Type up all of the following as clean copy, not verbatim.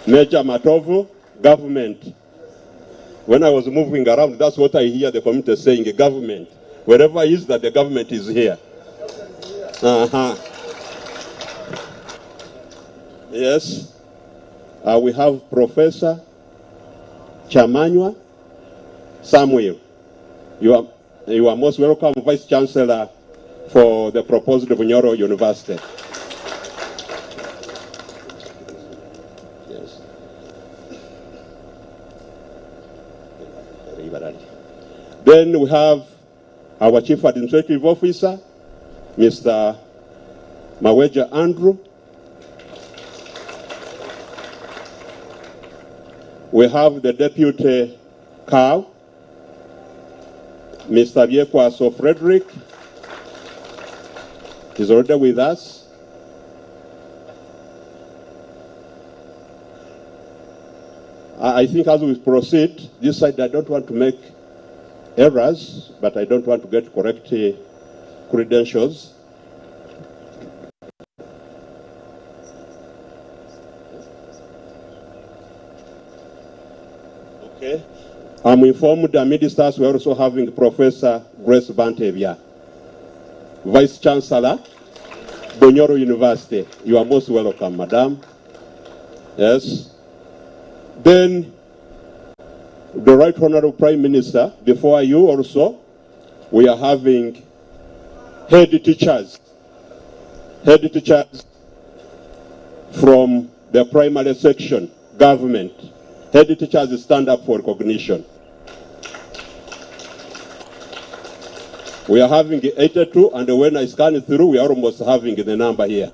Major Matovu, government. When I was moving around, that's what I hear the community saying, government. Wherever it is that the government is here. Yes. We have Professor Chamanywa Samuel. You are most welcome, Vice Chancellor for the proposed Bunyoro University. Yes. Then we have our Chief Administrative Officer, Mr. Maweja Andrew. We have the Deputy Cow, Mr. Biekwaso Frederick. He's already with us. I think as we proceed, this side I don't want to make errors, but I don't want to get correct credentials. Okay. I'm informed the ministers we're also having Professor Grace Bantevia, Vice Chancellor, Bunyoro University. You are most welcome, Madam. Yes. Then, the Right Honorable Prime Minister, before you also, we are having head teachers from the primary section, government. Head teachers stand up for recognition. We are having 82, and when I scan it through, we are almost having the number here.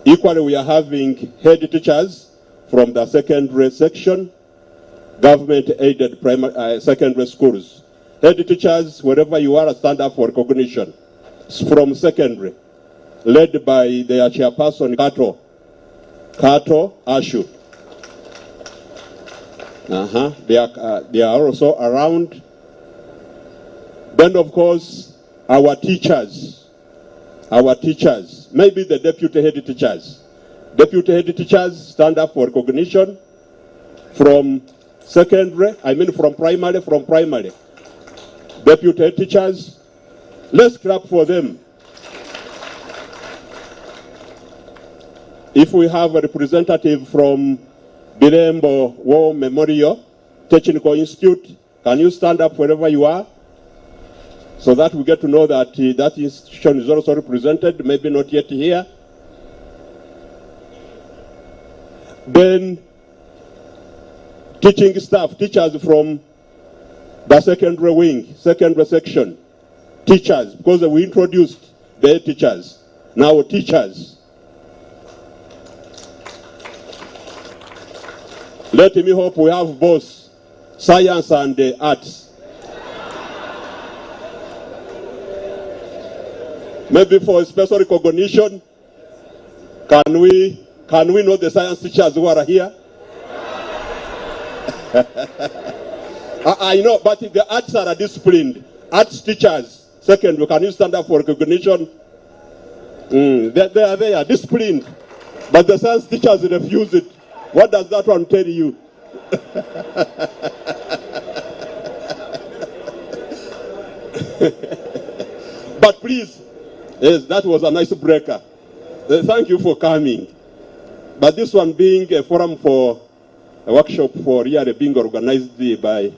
Equally, we are having head teachers from the secondary section, government-aided primary secondary schools. Head teachers, wherever you are, stand up for recognition. From secondary, led by their chairperson, Kato Ashu. They are also around. Then, of course, our teachers, maybe the deputy head teachers. Deputy head teachers stand up for recognition from secondary, from primary. Deputy head teachers, let's clap for them. If we have a representative from Birembo War Memorial Technical Institute, can you stand up wherever you are? So that we get to know that that institution is also represented, maybe not yet here. Then teaching staff, teachers from the secondary wing, secondary section, teachers, because we introduced the teachers, now teachers. Let me hope we have both science and arts. Maybe for a special recognition, can we know the science teachers who are here? I know, but the arts are disciplined. Arts teachers, second, can you stand up for recognition? They are disciplined, but the science teachers refuse it. What does that one tell you? But please, yes, that was a nice breaker. Thank you for coming. But this one being a forum for a workshop for really being organized by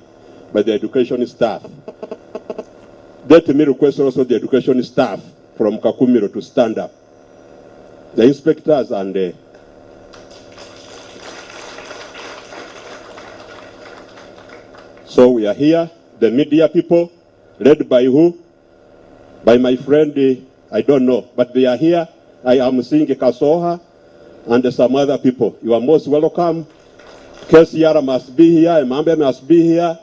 the education staff. Let me request also the education staff from Kakumiro to stand up. The inspectors and so we are here, the media people, led by who? By my friend, I don't know, but they are here. I am seeing Kasoha and some other people. You are most welcome. Kesiara must be here, Emambe must be here.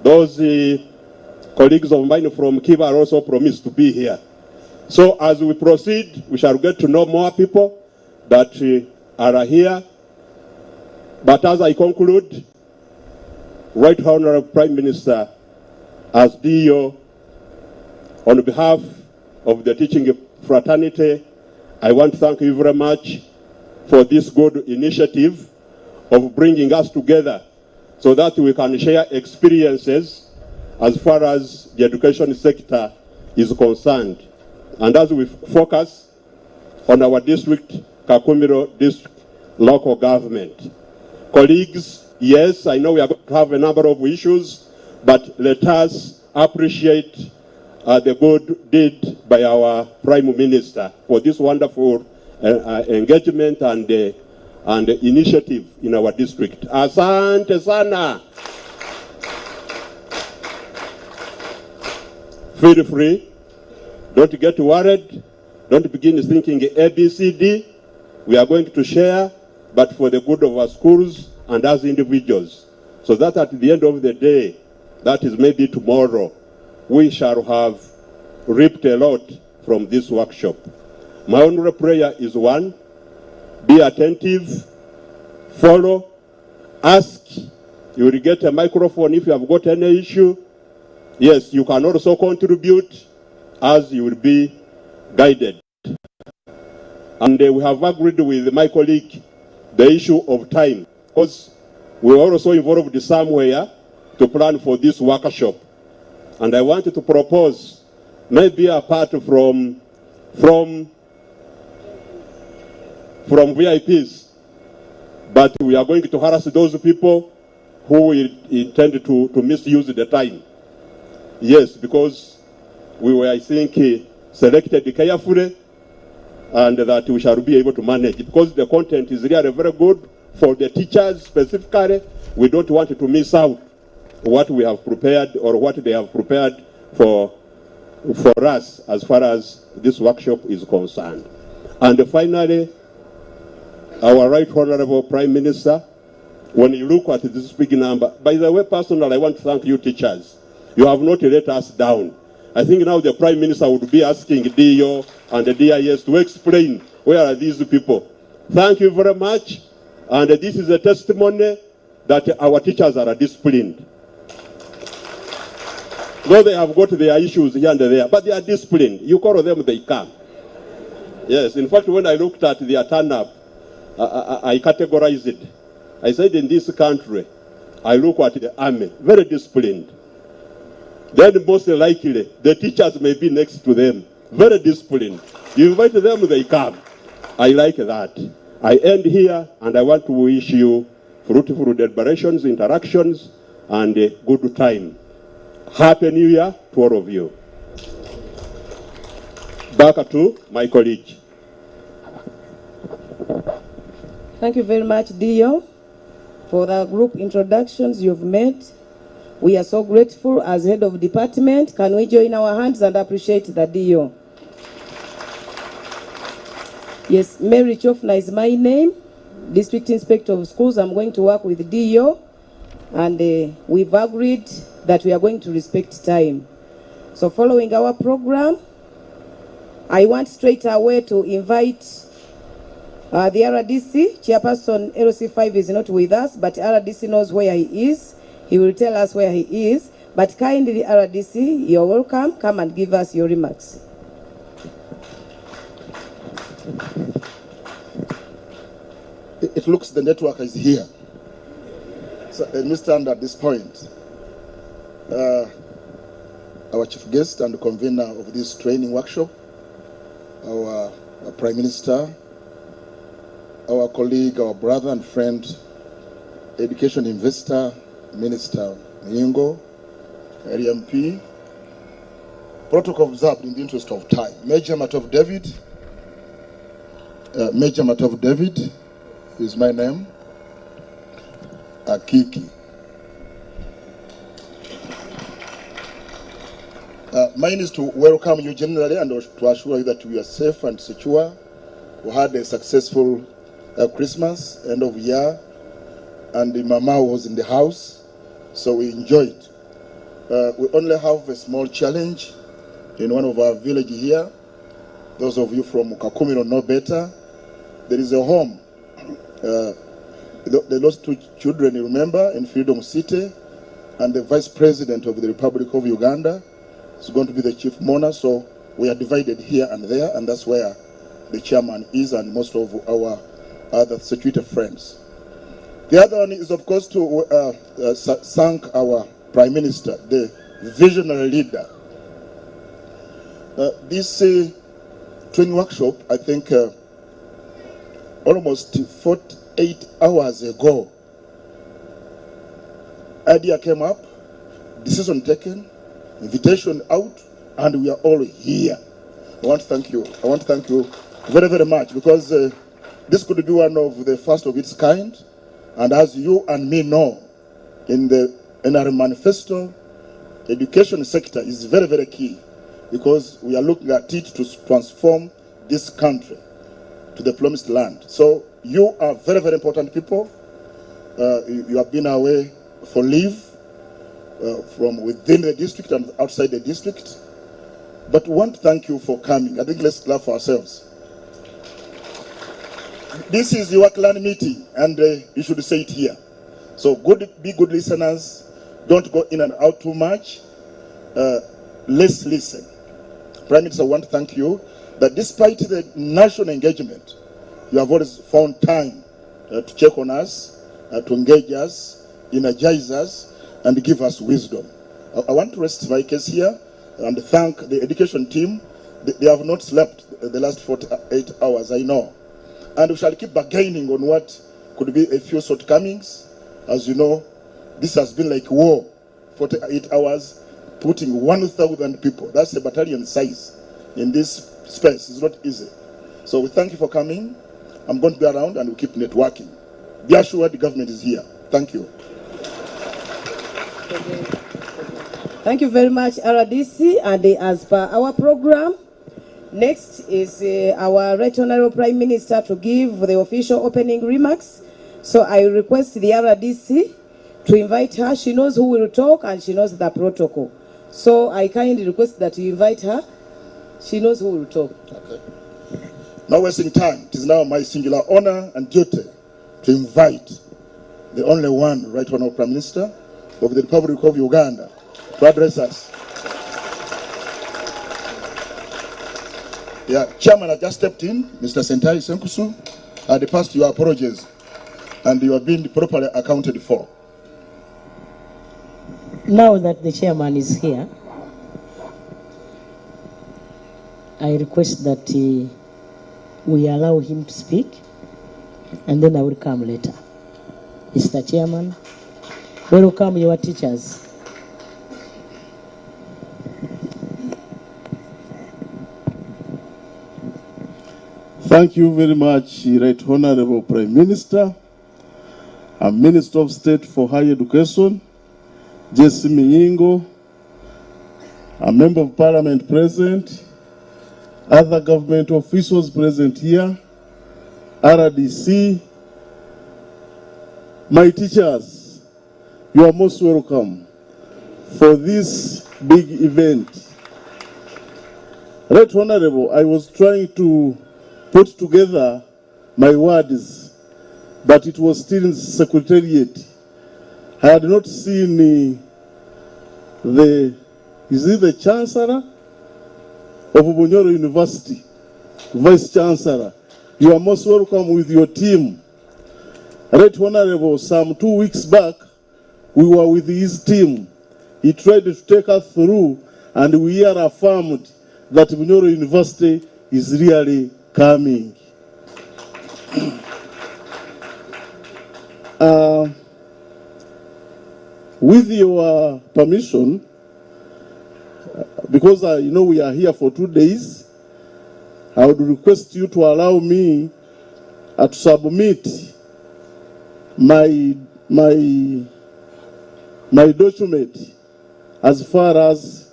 Those colleagues of mine from Kiva also promised to be here. So as we proceed, we shall get to know more people that are here. But as I conclude, Right Honorable Prime Minister, as DO, on behalf of the teaching fraternity, I want to thank you very much for this good initiative of bringing us together so that we can share experiences as far as the education sector is concerned. And as we focus on our district, Kakumiro district local government. Colleagues, yes, I know we are going to have a number of issues, but let us appreciate the good deed by our Prime Minister for this wonderful engagement and initiative in our district. Asante sana. Feel free. Don't get worried. Don't begin thinking ABCD. We are going to share, but for the good of our schools and as individuals. So that at the end of the day, that is maybe tomorrow, we shall have reaped a lot from this workshop. My only prayer is one, be attentive, follow, ask. You will get a microphone if you have got any issue. Yes, you can also contribute as you will be guided. And we have agreed with my colleague the issue of time, because we are also involved somewhere to plan for this workshop. And I wanted to propose maybe apart from VIPs, but we are going to harass those people who will intend to misuse the time. Yes, because we were, I think, selected carefully, and that we shall be able to manage. Because the content is really very good for the teachers specifically. We don't want to miss out what we have prepared or what they have prepared for us as far as this workshop is concerned. And finally, our Right Honorable Prime Minister, when you look at this big number, by the way, personally, I want to thank you teachers. You have not let us down. I think now the Prime Minister would be asking DO and the DIS to explain where are these people. Thank you very much. And this is a testimony that our teachers are disciplined. Though they have got their issues here and there, but they are disciplined. You call them, they come. Yes, in fact, when I looked at their turn-up, I categorized it. I said, in this country, I look at the army, very disciplined. Then most likely, the teachers may be next to them, very disciplined. You invite them, they come. I like that. I end here, and I want to wish you fruitful deliberations, interactions, and a good time. Happy New Year to all of you. Back to my colleague. Thank you very much, Dio, for the group introductions you've made. We are so grateful as head of department. Can we join our hands and appreciate the Dio? Yes, Mary Chofna is my name, District Inspector of Schools. I'm going to work with Dio, and we've agreed that we are going to respect time. So following our program, I want straight away to invite the RDC. Chairperson LC5 is not with us, but RDC knows where he is. He will tell us where he is. But kindly, RDC, you're welcome. Come and give us your remarks. It looks the network is here. So let me stand at this point. Our chief guest and convener of this training workshop, our Prime Minister, our colleague, our brother and friend, Education Investor, Minister Nyingo, RMP. Protocol observed in the interest of time. Major Matov David. Major Matov David is my name. Akiki. Mine is to welcome you generally and to assure you that we are safe and secure. We had a successful Christmas, end of year, and the Mama was in the house, so we enjoyed. We only have a small challenge in one of our villages here. Those of you from Kakumiro know better. There is a home. They lost 2 children, you remember, in Freedom City, and the Vice President of the Republic of Uganda is going to be the chief mourner, so we are divided here and there, and that's where the chairman is and most of our other security friends. The other one is, of course, to thank our Prime Minister, the visionary leader. This training workshop, I think, almost 48 hours ago, idea came up, decision taken, invitation out, and we are all here. I want to thank you. I want to thank you very, very much, because this could be one of the first of its kind. And as you and me know, in our manifesto, education sector is very, very key, because we are looking at it to transform this country to the promised land. So you are very, very important people. You have been away for leave from within the district and outside the district. But we want to thank you for coming. I think let's clap for ourselves. This is your clan meeting, and you should say it here. So be good listeners. Don't go in and out too much. Let's listen. Prime Minister, I want to thank you that despite the national engagement, you have always found time to check on us, to engage us, energize us, and give us wisdom. I want to rest my case here and thank the education team. They have not slept the last 48 hours, I know. And we shall keep bargaining on what could be a few shortcomings. As you know, this has been like war, 48 hours, putting 1,000 people. That's a battalion size in this space. It's not easy. So we thank you for coming. I'm going to be around and we'll keep networking. Be assured the government is here. Thank you. Thank you very much, RDC. And as per our program, next is our Right Honorable Prime Minister to give the official opening remarks. So I request the RDC to invite her. She knows who will talk and she knows the protocol. So I kindly request that you invite her. She knows who will talk. Okay. Not wasting time, it is now my singular honor and duty to invite the only one Right Honorable Prime Minister of the Republic of Uganda to address us. Yeah, Chairman has just stepped in, Mr. Sentai Senkusu. I passed your apologies, and you have been properly accounted for. Now that the chairman is here, I request that we allow him to speak, and then I will come later. Mr. Chairman, welcome your teachers. Thank you very much, Right Honorable Prime Minister, and Minister of State for Higher Education, Jesse Miyingo, a Member of Parliament present, other government officials present here, RDC, my teachers, you are most welcome for this big event. Right Honorable, I was trying to put together my words, but it was still in Secretariat. I had not seen is it the Chancellor of Bunyoro University, Vice Chancellor. You are most welcome with your team. Right Honorable, some 2 weeks back, we were with his team. He tried to take us through, and we are affirmed that Bunyoro University is really coming. With your permission, because you know we are here for 2 days, I would request you to allow me to submit my document as far as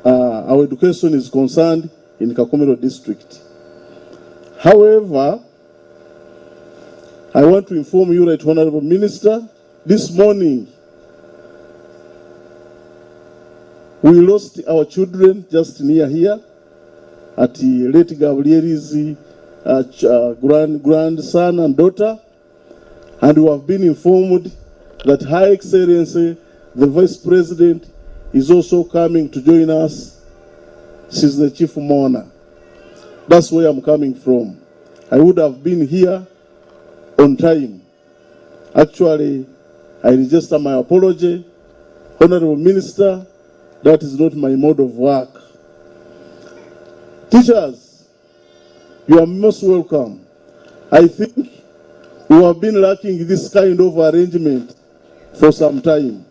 our education is concerned in Kakumiro district. However, I want to inform you, Right Honorable Minister, this morning we lost our children just near here at late Gabriel's grandson and daughter, and we have been informed that High Excellency, the Vice President, is also coming to join us. She's the chief mourner. That's where I'm coming from. I would have been here on time. Actually, I register my apology. Honorable Minister, that is not my mode of work. Teachers, you are most welcome. I think we have been lacking this kind of arrangement for some time.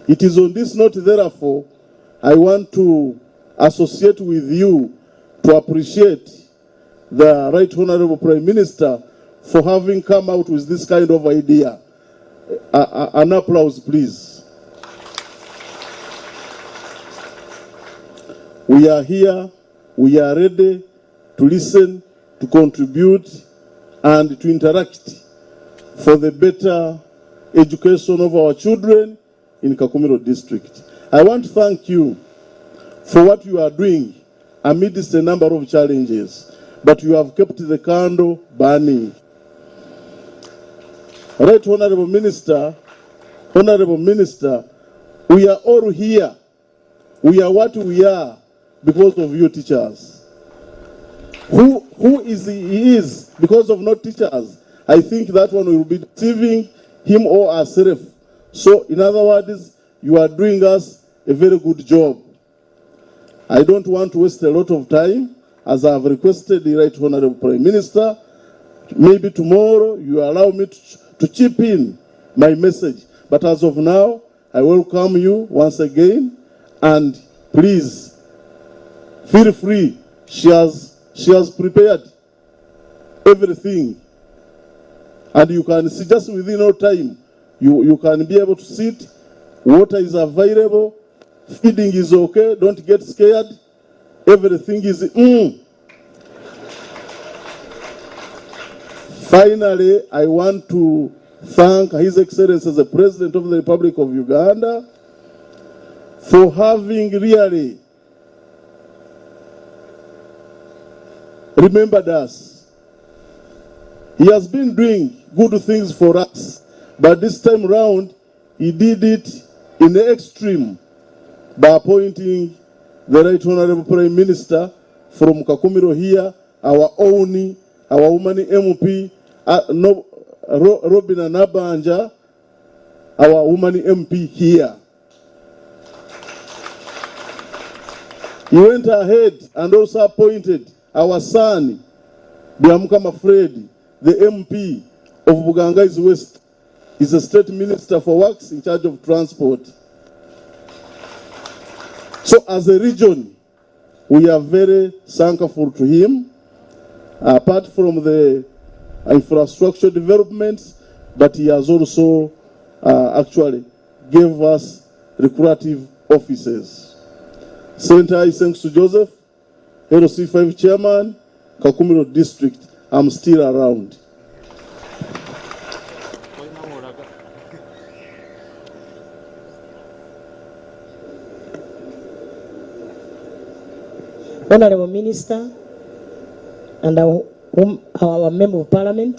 It is on this note, therefore, I want to associate with you to appreciate the Right Honorable Prime Minister for having come out with this kind of idea. An applause, please. We are here, we are ready to listen, to contribute, and to interact for the better education of our children in Kakumiro district. I want to thank you for what you are doing amidst a number of challenges, but you have kept the candle burning. Right, Honorable Minister, we are all here. We are what we are because of you teachers. Who is he is because of not teachers? I think that one will be deceiving him or herself. So, in other words, you are doing us a very good job. I don't want to waste a lot of time, as I have requested the Right Honorable Prime Minister. Maybe tomorrow you allow me to chip in my message. But as of now, I welcome you once again, and please feel free. She has prepared everything, and you can see just within no time. You can be able to sit. Water is available. Feeding is okay. Don't get scared. Everything is Finally, I want to thank His Excellency the President of the Republic of Uganda for having really remembered us. He has been doing good things for us, but this time round, he did it in the extreme by appointing the Right Honorable Prime Minister from Kakumiro here, our woman MP, Robin Nabanja, our woman MP here. He went ahead and also appointed our son, Biamukama Fred, the MP of Bugangai's West. He's a state minister for works in charge of transport. So as a region, we are very thankful to him, apart from the infrastructure developments, but he has also actually gave us lucrative offices. Senator thanks to Joseph, LC5 Chairman, Kakumiro District. I'm still around. Honorable Minister and our Member of Parliament,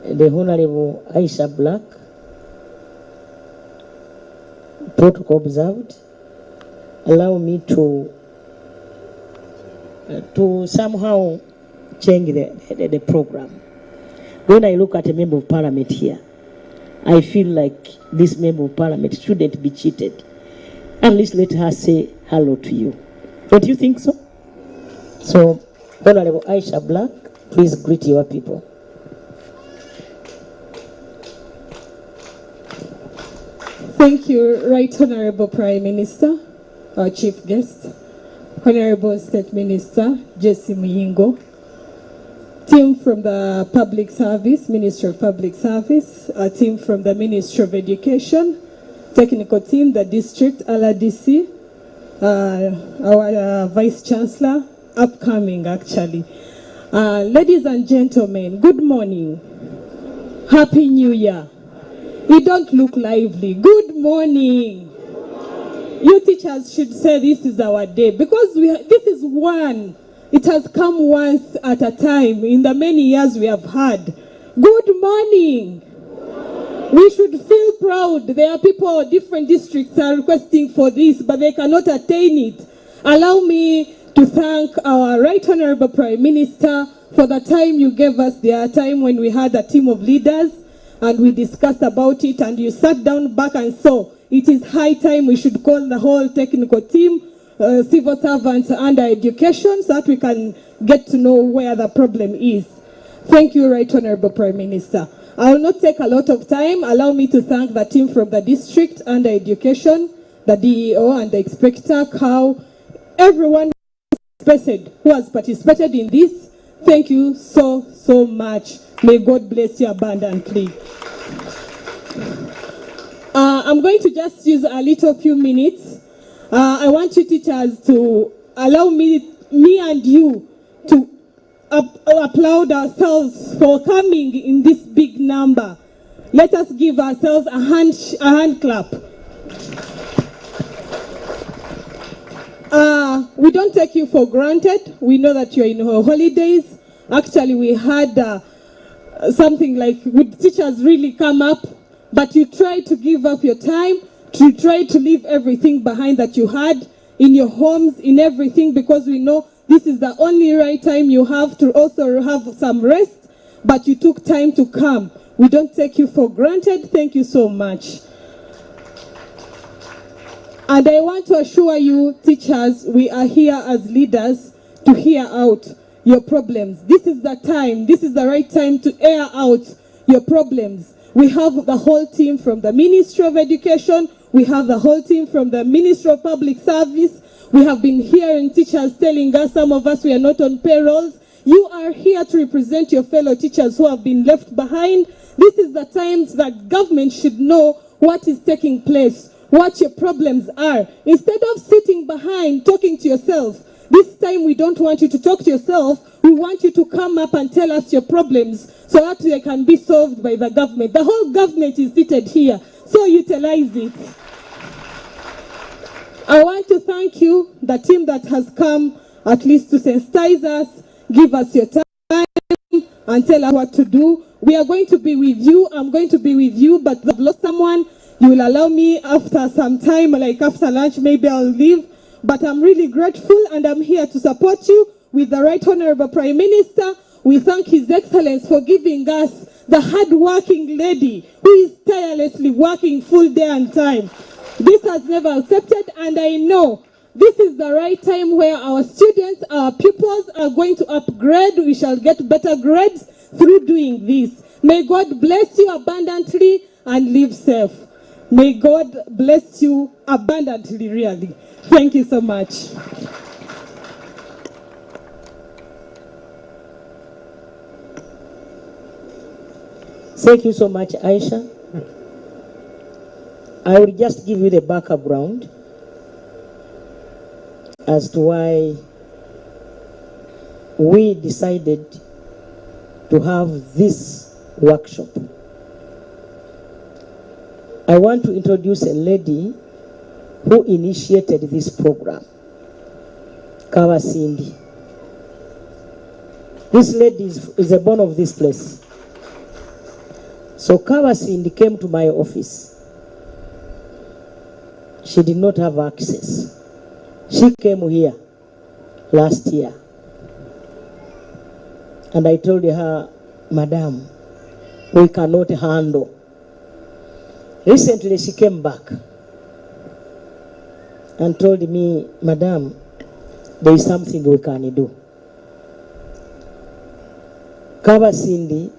the Honorable Aisha Black, protocol observed, allow me to somehow change the program. When I look at a Member of Parliament here, I feel like this Member of Parliament shouldn't be cheated. At least let her say hello to you. Don't you think so? So, Honorable Aisha Black, please greet your people. Thank you, Right Honorable Prime Minister, our Chief Guest, Honorable State Minister Jesse Muyingo, team from the Public Service, Ministry of Public Service, a team from the Ministry of Education, technical team, the district, LRDC, our Vice Chancellor, upcoming actually. Ladies and gentlemen, good morning. Happy New Year. You don't look lively. Good morning. You teachers should say this is our day, because this is one. It has come once at a time in the many years we have had. Good morning. We should feel proud. There are people, different districts are requesting for this, but they cannot attain it. Allow me to thank our Right Honorable Prime Minister for the time you gave us, the time when we had a team of leaders, and we discussed about it, and you sat down back and saw it is high time we should call the whole technical team, civil servants under education, so that we can get to know where the problem is. Thank you, Right Honorable Prime Minister. I will not take a lot of time. Allow me to thank the team from the district under education, the DEO and the inspector, how everyone who has participated in this. Thank you so, so much. May God bless you abundantly. I'm going to just use a little few minutes. I want you teachers to allow me and you to applaud ourselves for coming in this big number. Let us give ourselves a hand clap. We don't take you for granted. We know that you're in your holidays. Actually, we had something like, would teachers really come up? But you try to give up your time, to try to leave everything behind that you had in your homes, in everything, because we know this is the only right time you have to also have some rest, but you took time to come. We don't take you for granted. Thank you so much. And I want to assure you, teachers, we are here as leaders to hear out your problems. This is the time, this is the right time to air out your problems. We have the whole team from the Ministry of Education. We have the whole team from the Ministry of Public Service. We have been hearing teachers telling us, some of us, we are not on payrolls. You are here to represent your fellow teachers who have been left behind. This is the times that government should know what is taking place, what your problems are. Instead of sitting behind talking to yourself, this time we don't want you to talk to yourself. We want you to come up and tell us your problems so that they can be solved by the government. The whole government is seated here, so utilize it. I want to thank you, the team that has come at least to sensitize us, give us your time, and tell us what to do. We are going to be with you. I'm going to be with you, but I've lost someone. You will allow me after some time, like after lunch, maybe I'll leave. But I'm really grateful, and I'm here to support you with the Right Honorable Prime Minister. We thank His Excellence for giving us the hard-working lady who is tirelessly working full day and time. This has never accepted, and I know this is the right time where our students, our pupils are going to upgrade. We shall get better grades through doing this. May God bless you abundantly and live safe. May God bless you abundantly, really. Thank you so much. Thank you so much, Aisha. I will just give you the background as to why we decided to have this workshop. I want to introduce a lady who initiated this program, Kawa Cindy. This lady is a born of this place. So Kawa Cindy came to my office. She did not have access. She came here last year. And I told her, Madam, we cannot handle. Recently she came back and told me, Madam, there is something we can do. Kawa Cindy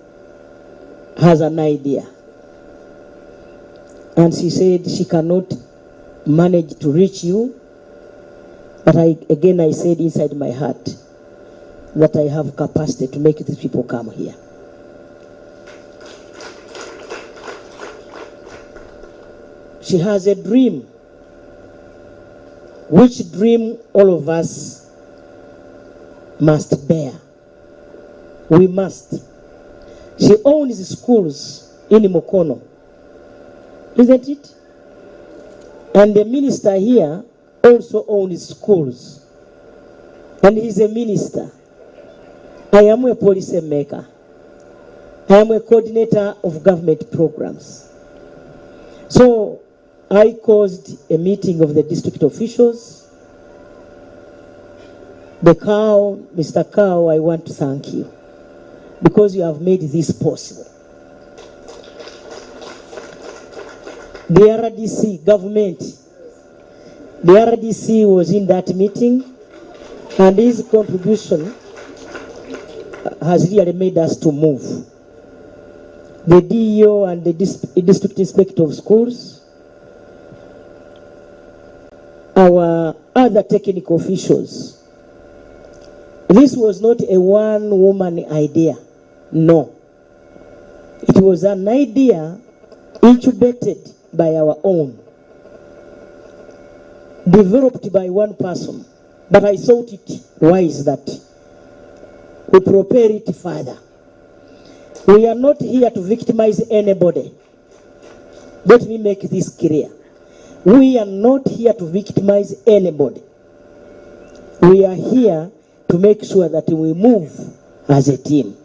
has an idea. And she said she cannot manage to reach you. But I said inside my heart that I have capacity to make these people come here. She has a dream, which dream all of us must bear. We must. She owns schools in Mukono, isn't it? And the minister here also owns schools. And he's a minister. I am a policy maker. I am a coordinator of government programs. So I caused a meeting of the district officials. Mr. Cow, I want to thank you because you have made this possible. the RDC government. The RDC was in that meeting, and his contribution has really made us to move. The DEO and the District Inspector of Schools, our other technical officials. This was not a one-woman idea, no. It was an idea incubated by our own, developed by one person, but I thought it wise that we prepare it further. We are not here to victimize anybody. Let me make this clear. We are not here to victimize anybody. We are here to make sure that we move as a team.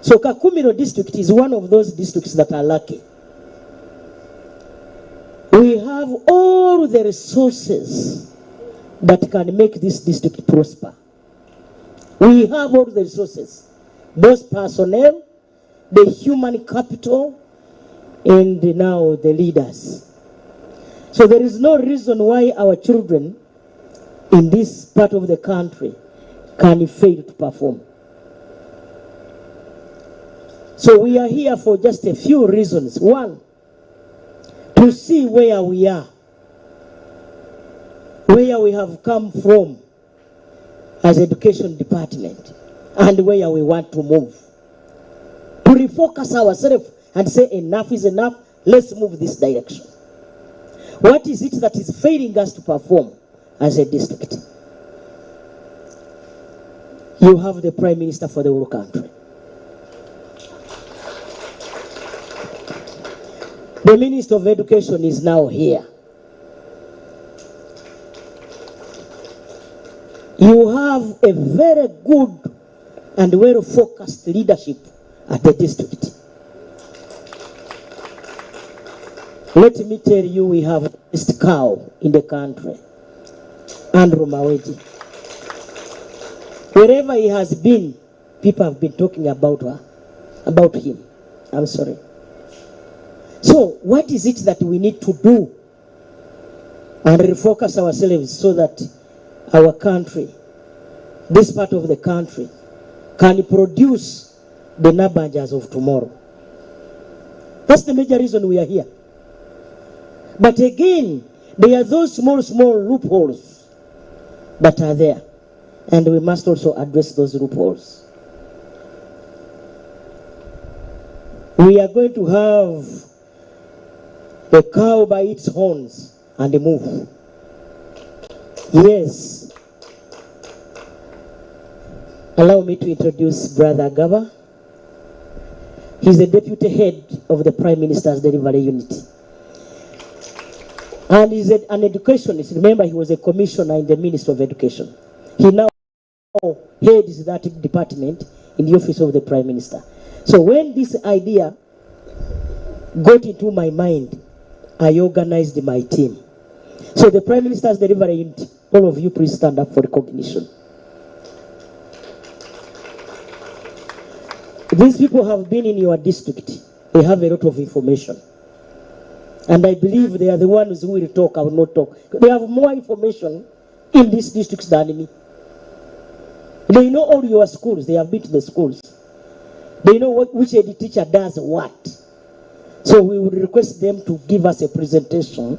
So Kakumiro district is one of those districts that are lucky. We have all the resources that can make this district prosper. We have all the resources, both personnel, the human capital, and now the leaders. So there is no reason why our children in this part of the country can fail to perform. So we are here for just a few reasons. One, to see where we are, where we have come from as education department, and where we want to move. To refocus ourselves and say enough is enough, let's move this direction. What is it that is failing us to perform as a district? You have the Prime Minister for the whole country. The Minister of Education is now here. You have a very good and well-focused leadership at the district. Let me tell you, we have the best cow in the country, Andrew Mawedi. Wherever he has been, people have been talking about him. I'm sorry. So, what is it that we need to do and refocus ourselves so that our country, this part of the country, can produce the Nabanjas of tomorrow? That's the major reason we are here. But again, there are those small loopholes that are there. And we must also address those loopholes. We are going to have the cow by its horns and move. Yes. Allow me to introduce Brother Gaba. He's the deputy head of the Prime Minister's Delivery Unit. And he's an educationist. Remember, he was a commissioner in the Ministry of Education. He now heads that department in the office of the Prime Minister. So when this idea got into my mind, I organized my team. So the Prime Minister's Delivery Unit, all of you please stand up for recognition. These people have been in your district. They have a lot of information. And I believe they are the ones who will talk, I will not talk. They have more information in these districts than me. They know all your schools. They have been to the schools. They know which head teacher does what. So we will request them to give us a presentation,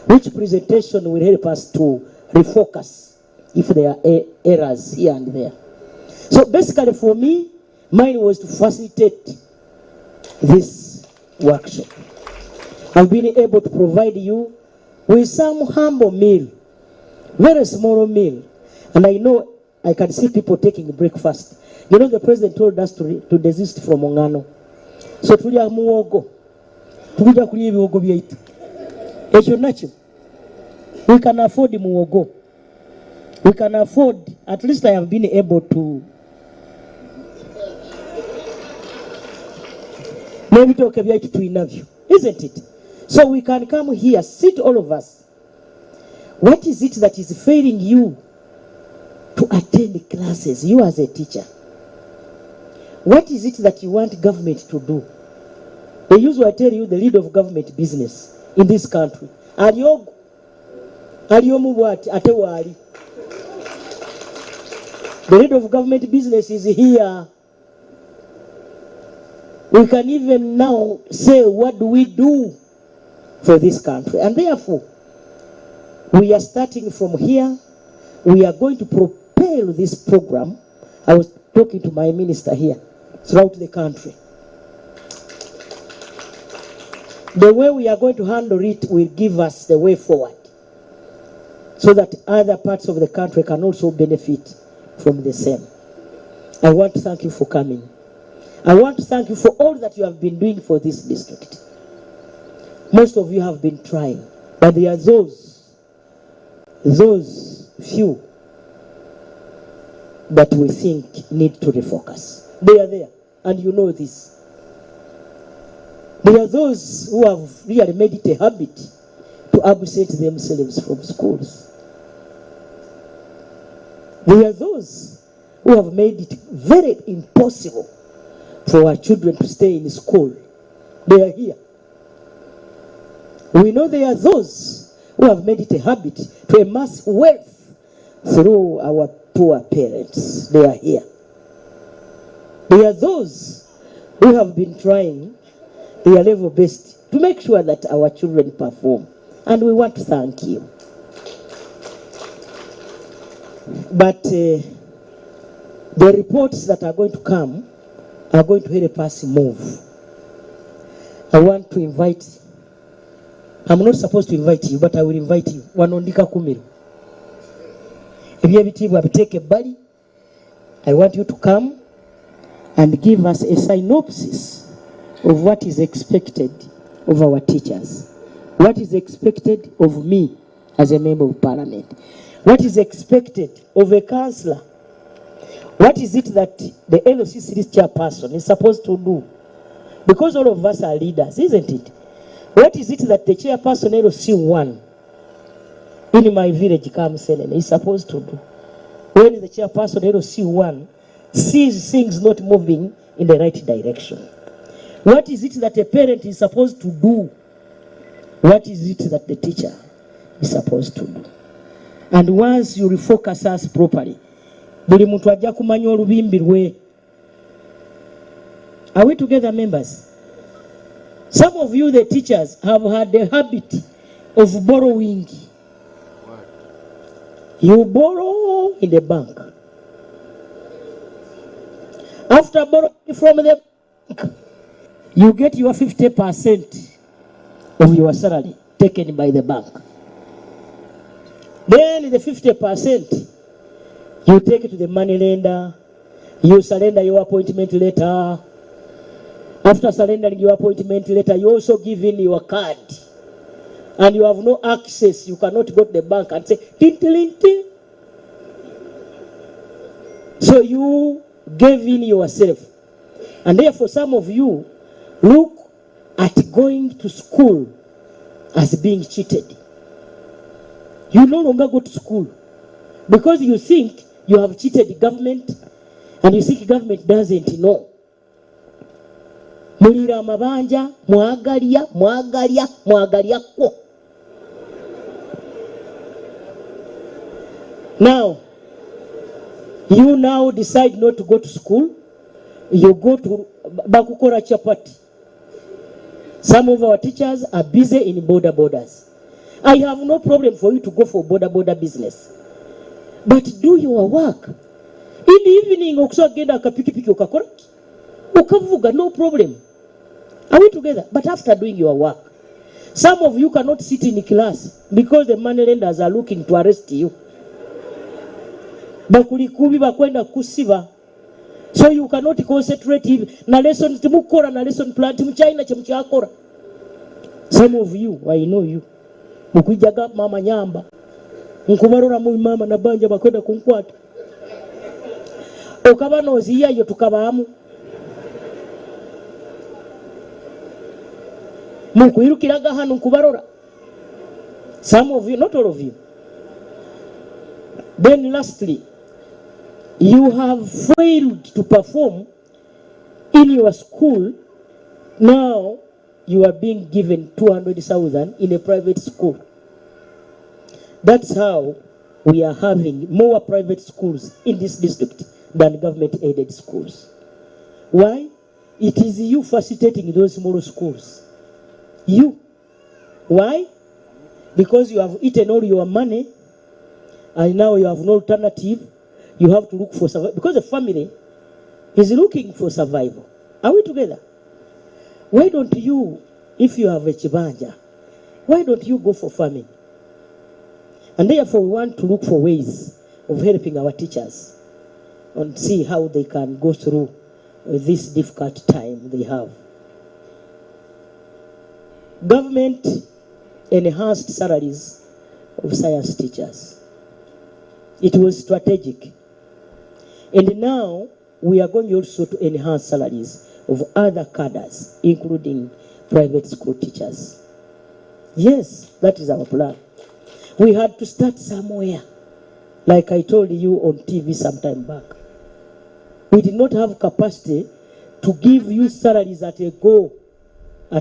which presentation will help us to refocus if there are errors here and there. So basically for me, mine was to facilitate this workshop. I've been able to provide you with some humble meal, very small meal. And I know I can see people taking breakfast. You know, the president told us to desist from Ongano. So tulia muogo. Tukuja kulia muogo byaitu. Ekyo nacho. We can afford muogo. We can afford, at least I have been able to maybe talk about it to interview, isn't it? So we can come here, sit all of us. What is it that is failing you to attend classes, you as a teacher? What is it that you want government to do? They usually tell you the lead of government business in this country. The lead of government business is here. We can even now say, what do we do for this country? And therefore, we are starting from here. We are going to propel this program. I was talking to my minister here throughout the country. The way we are going to handle it will give us the way forward so that other parts of the country can also benefit from the same. I want to thank you for coming. I want to thank you for all that you have been doing for this district. Most of you have been trying, but there are those few that we think need to refocus. They are there, and you know this. There are those who have really made it a habit to absent themselves from schools. There are those who have made it very impossible for our children to stay in school. They are here. We know there are those who have made it a habit to amass wealth through our poor parents. They are here. There are those who have been trying their level best to make sure that our children perform. And we want to thank you. But the reports that are going to come are going to help us move. I want to invite, I'm not supposed to invite you, but I will invite you. Wanondika Kakumiro. I want you to come and give us a synopsis of what is expected of our teachers. What is expected of me as a member of parliament? What is expected of a councillor? What is it that the LOC series chairperson is supposed to do? Because all of us are leaders, isn't it? What is it that the chairperson LOC1 in my village, Kamsenen, is supposed to do? When the chairperson LOC1 sees things not moving in the right direction. What is it that a parent is supposed to do? What is it that the teacher is supposed to do? And once you refocus us properly, are we together, members? Some of you, the teachers, have had the habit of borrowing. You borrow in the bank. After borrowing from the bank, you get your 50% of your salary taken by the bank. Then the 50%, you take it to the money lender, you surrender your appointment letter. After surrendering your appointment letter, you also give in your card. And you have no access. You cannot go to the bank and say, ting, ting, ting. So you gave in yourself. And therefore, some of you look at going to school as being cheated. You no longer go to school because you think you have cheated the government and you think government doesn't know. Mulira mabanja, mwagalia ko. Now, you now decide not to go to school. You go to Bakukora Chapati. Some of our teachers are busy in borders. I have no problem for you to go for border business. But do your work. In the evening, no problem. Are we together? But after doing your work, some of you cannot sit in class because the money lenders are looking to arrest you. So you cannot concentrate na lesson timukora na lesson plan timuchaina chemuchakora. Some of you, I know you. Mukujaga mama nyamba. Nkubarora mu mama na banja bakwenda kunkwata. Okabanozi yayo tukabamu. Mukuyirukiraga hano nkubarora. Some of you, not all of you. Then lastly, you have failed to perform in your school. Now you are being given 200,000 in a private school. That's how we are having more private schools in this district than government-aided schools. Why? It is you facilitating those small schools. You. Why? Because you have eaten all your money and now you have no alternative. You have to look for survival. Because the family is looking for survival. Are we together? Why don't you, if you have a chibanja, why don't you go for farming? And therefore we want to look for ways of helping our teachers and see how they can go through this difficult time they have. Government enhanced salaries of science teachers. It was strategic. And now we are going also to enhance salaries of other cadres, including private school teachers. Yes, that is our plan. We had to start somewhere. Like I told you on TV some time back. We did not have capacity to give you salaries at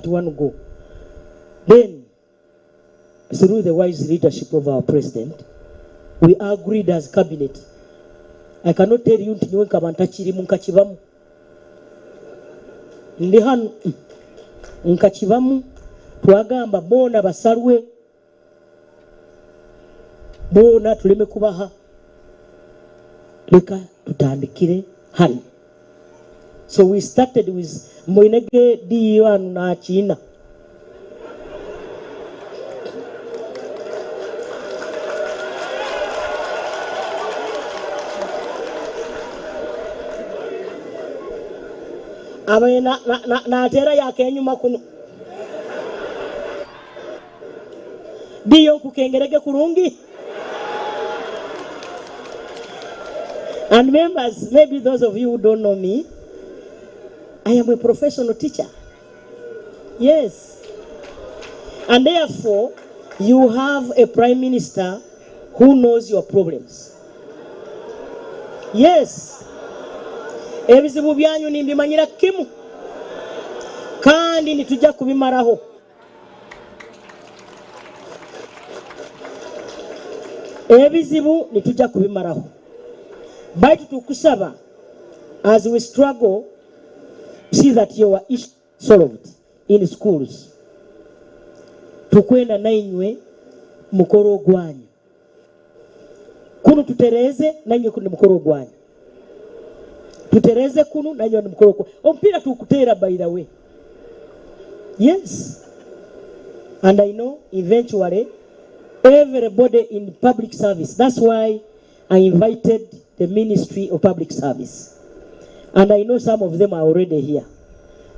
one go. Then, through the wise leadership of our president, we agreed as cabinet. I cannot tell you ntinywe nkabanta kirimu nkakibamu. Ndi hano nkakibamu twagamba bona basalwe bona tuleme kubaha. Leka tutandikire hano. So we started with Moinege D1 na China. Awe na atera yake enyuma kuno. Diyo kukengerege kurungi. And members, maybe those of you who don't know me, I am a professional teacher. Yes. And therefore, you have a prime minister who knows your problems. Yes. Ebizibu byanyu nimbimanyira kimu. Kandi nitujja kubimaraho. Ebizibu nitujja kubimaraho. Baitu tukusaba as we struggle see that your issue solved in schools. Tukwenda nainywe mukoro gwanyu. Kunu tutereze nainywe kundi mukoro gwanyu. Tutereze kunu nainywe mukoro gwanyu. Ompira tukutera by the way. Yes. And I know eventually everybody in public service. That's why I invited the Ministry of Public Service. And I know some of them are already here.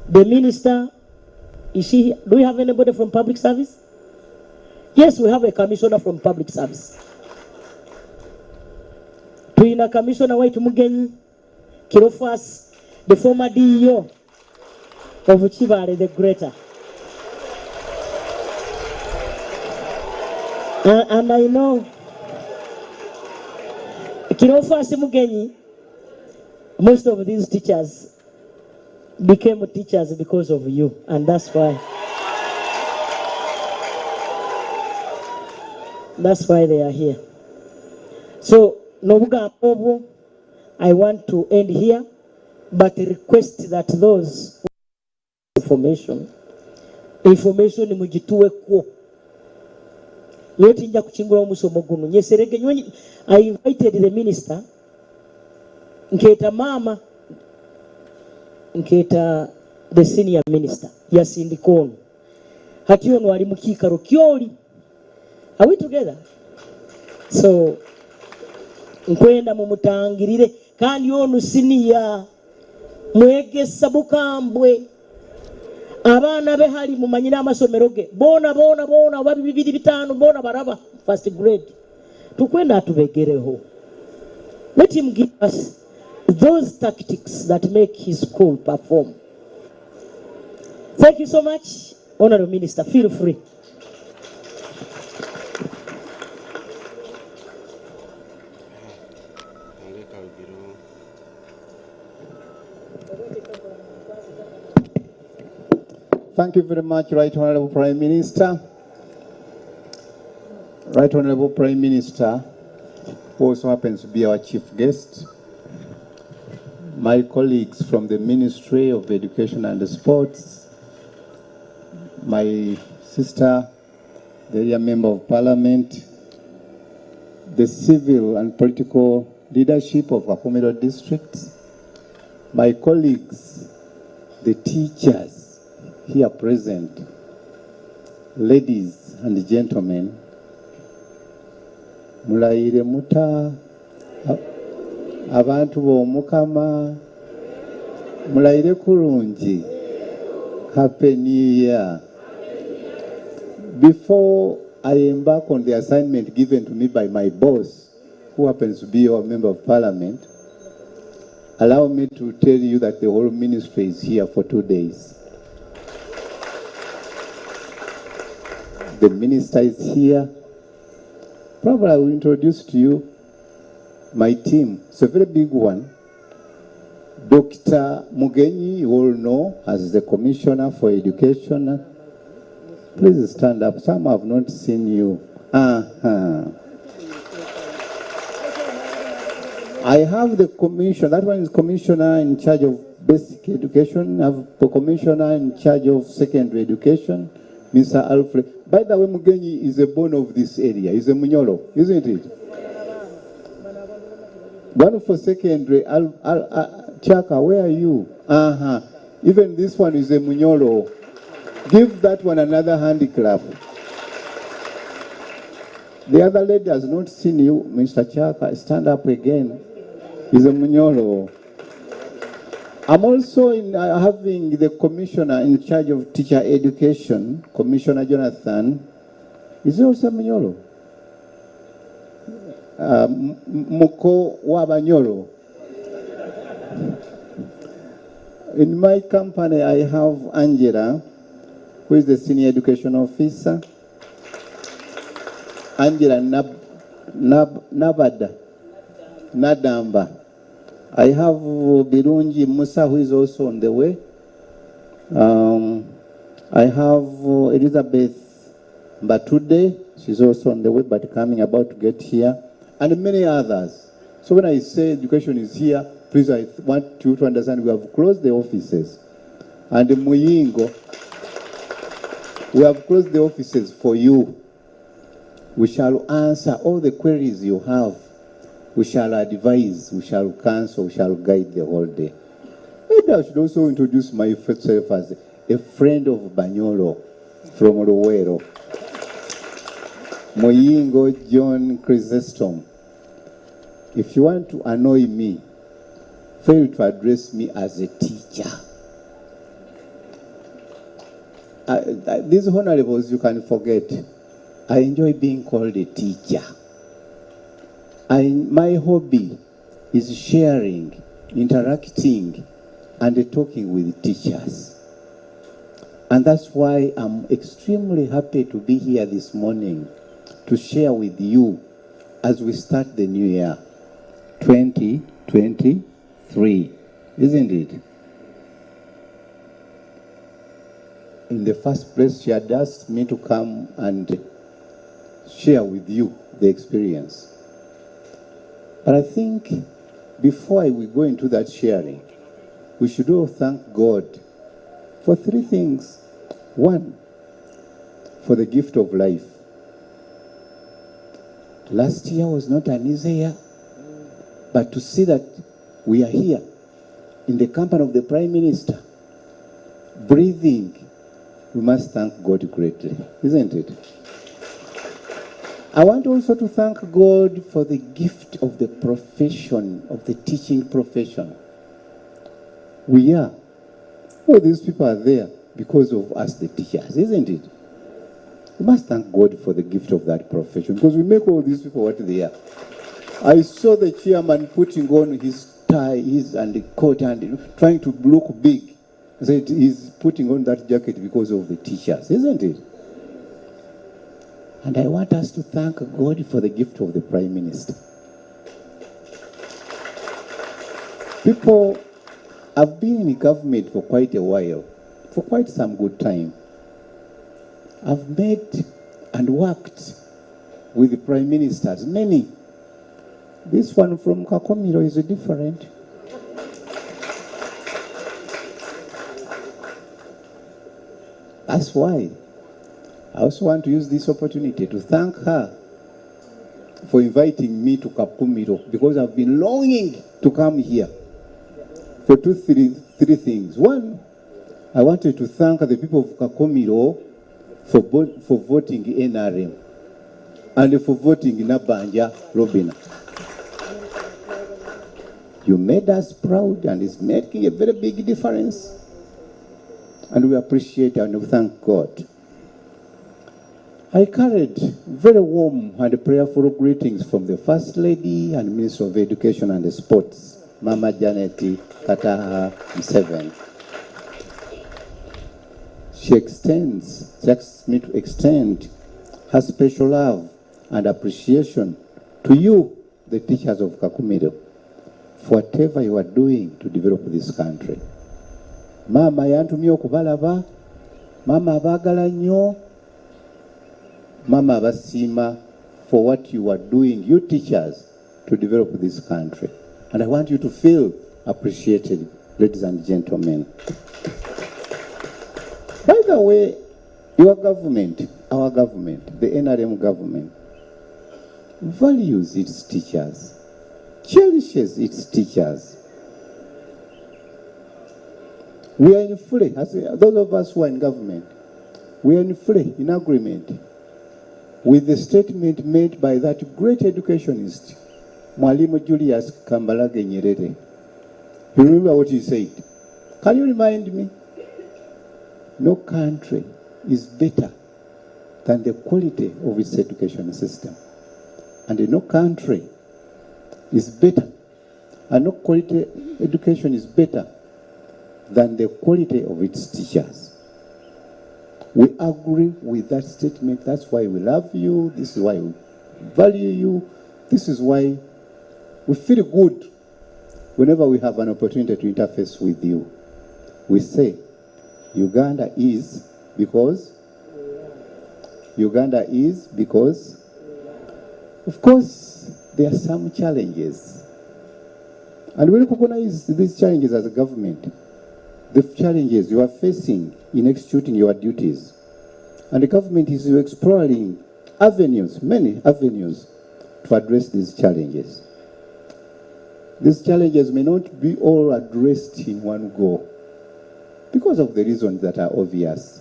The minister, is she here? Do we have anybody from public service? Yes, we have a commissioner from public service. Tuina commissioner White Mugenyi, Kirofas, the former DEO of Chibare the Greater. And I know Kirofas Mugenyi, most of these teachers became teachers because of you, and that's why they are here. So Nobuga Obu, I want to end here, but request that those information mujituwe ko. Yeti nja kuchingula umusomo gunu. Nyeserege nyonyi, I invited the minister, nketa mama, nketa the senior minister, yasindikono. Hatiyo nwari mukikaro kyoli. Are we together? So, nkwenda mumutangirire, kandi onu senior, mwege sabukambwe, abana be hali mumanyina amasomeroge, bona, wabi bibiri bitano, bona baraba, first grade. Tukwenda atubegereho. Let him give us those tactics that make his school perform. Thank you so much, Honorable Minister. Feel free. Thank you very much, Right Honorable Prime Minister. Right Honorable Prime Minister, who also happens to be our chief guest, my colleagues from the Ministry of Education and Sports, my sister, the area member of Parliament, the civil and political leadership of Kakumiro District, my colleagues, the teachers here present, ladies and gentlemen, mulaire muta abantu b'omukama mulaire kurungi. Happy New Year. Before I embark on the assignment given to me by my boss, who happens to be a member of Parliament, allow me to tell you that the whole ministry is here for 2 days. The minister is here. Probably I will introduce to you my team. It's a very big one. Dr. Mugenyi, you all know, as the Commissioner for Education. Please stand up. Some have not seen you. I have the commission. That one is commissioner in charge of basic education. I have the commissioner in charge of secondary education, Mr. Alfred. By the way, Mugenyi is a born of this area. He's a Munyolo, isn't it? One for secondary. Chaka, where are you? Even this one is a Munyolo. Give that one another hand clap. The other lady has not seen you, Mr. Chaka. Stand up again. He's a Munyolo. I'm also having the commissioner in charge of teacher education, Commissioner Jonathan. Is he also a Munyolo? Muko Wabanyolo. In my company, I have Angela, who is the senior education officer. Angela Nadamba. I have Birunji Musa, who is also on the way. I have Elizabeth Batude, she's also on the way, but coming about to get here, and many others. So when I say education is here, please, I want you to understand we have closed the offices. And in Muyingo, we have closed the offices for you. We shall answer all the queries you have. We shall advise, we shall counsel, we shall guide the whole day. Maybe I should also introduce myself as a friend of Banyolo from Luwero. Muyingo John Chrysostom. If you want to annoy me, fail to address me as a teacher. These honorables you can forget. I enjoy being called a teacher. My hobby is sharing, interacting, and talking with teachers. And that's why I'm extremely happy to be here this morning to share with you as we start the new year, 2023, isn't it? In the first place, she had asked me to come and share with you the experience. But I think before we go into that sharing, we should all thank God for 3 things. 1, for the gift of life. Last year was not an easy year, but to see that we are here in the company of the Prime Minister, breathing, we must thank God greatly, isn't it? I want also to thank God for the gift of the profession, of the teaching profession. We are. All these people are there because of us, the teachers, isn't it? We must thank God for the gift of that profession because we make all these people what they are. I saw the chairman putting on his tie, and the coat, and trying to look big. I said he's putting on that jacket because of the teachers, isn't it? And I want us to thank God for the gift of the Prime Minister. People have been in government for quite a while. for quite some good time. I've met and worked with the prime ministers, many. This one from Kakumiro is different. That's why I also want to use this opportunity to thank her for inviting me to Kakumiro, because I've been longing to come here for three things. One, I wanted to thank the people of Kakumiro for voting NRM and for voting Nabanja Robina. You made us proud, and it's making a very big difference. And we appreciate and we thank God. I carried very warm and prayerful greetings from the First Lady and Minister of Education and Sports, Mama Janet Kataha Museveni. She asks me to extend her special love and appreciation to you, the teachers of Kakumiro, for whatever you are doing to develop this country. Mama yantumye okubalaba, mama abagala nnyo, mama abasiima for what you are doing, you teachers, to develop this country. And I want you to feel appreciated, ladies and gentlemen. By the way, your government, our government, the NRM government, values its teachers, cherishes its teachers. We are in fully, those of us who are in government, we are in fully in agreement with the statement made by that great educationist, Mwalimu Julius Kambarage Nyerere. You remember what he said? Can you remind me? No country is better than the quality of its education system. And no country is better, and no quality education is better than the quality of its teachers. We agree with that statement. That's why we love you. This is why we value you. This is why we feel good whenever we have an opportunity to interface with you. We say, Uganda is because, of course, there are some challenges. And we recognize these challenges as a government. The challenges you are facing in executing your duties. And the government is exploring avenues, many avenues, to address these challenges. These challenges may not be all addressed in one go because of the reasons that are obvious.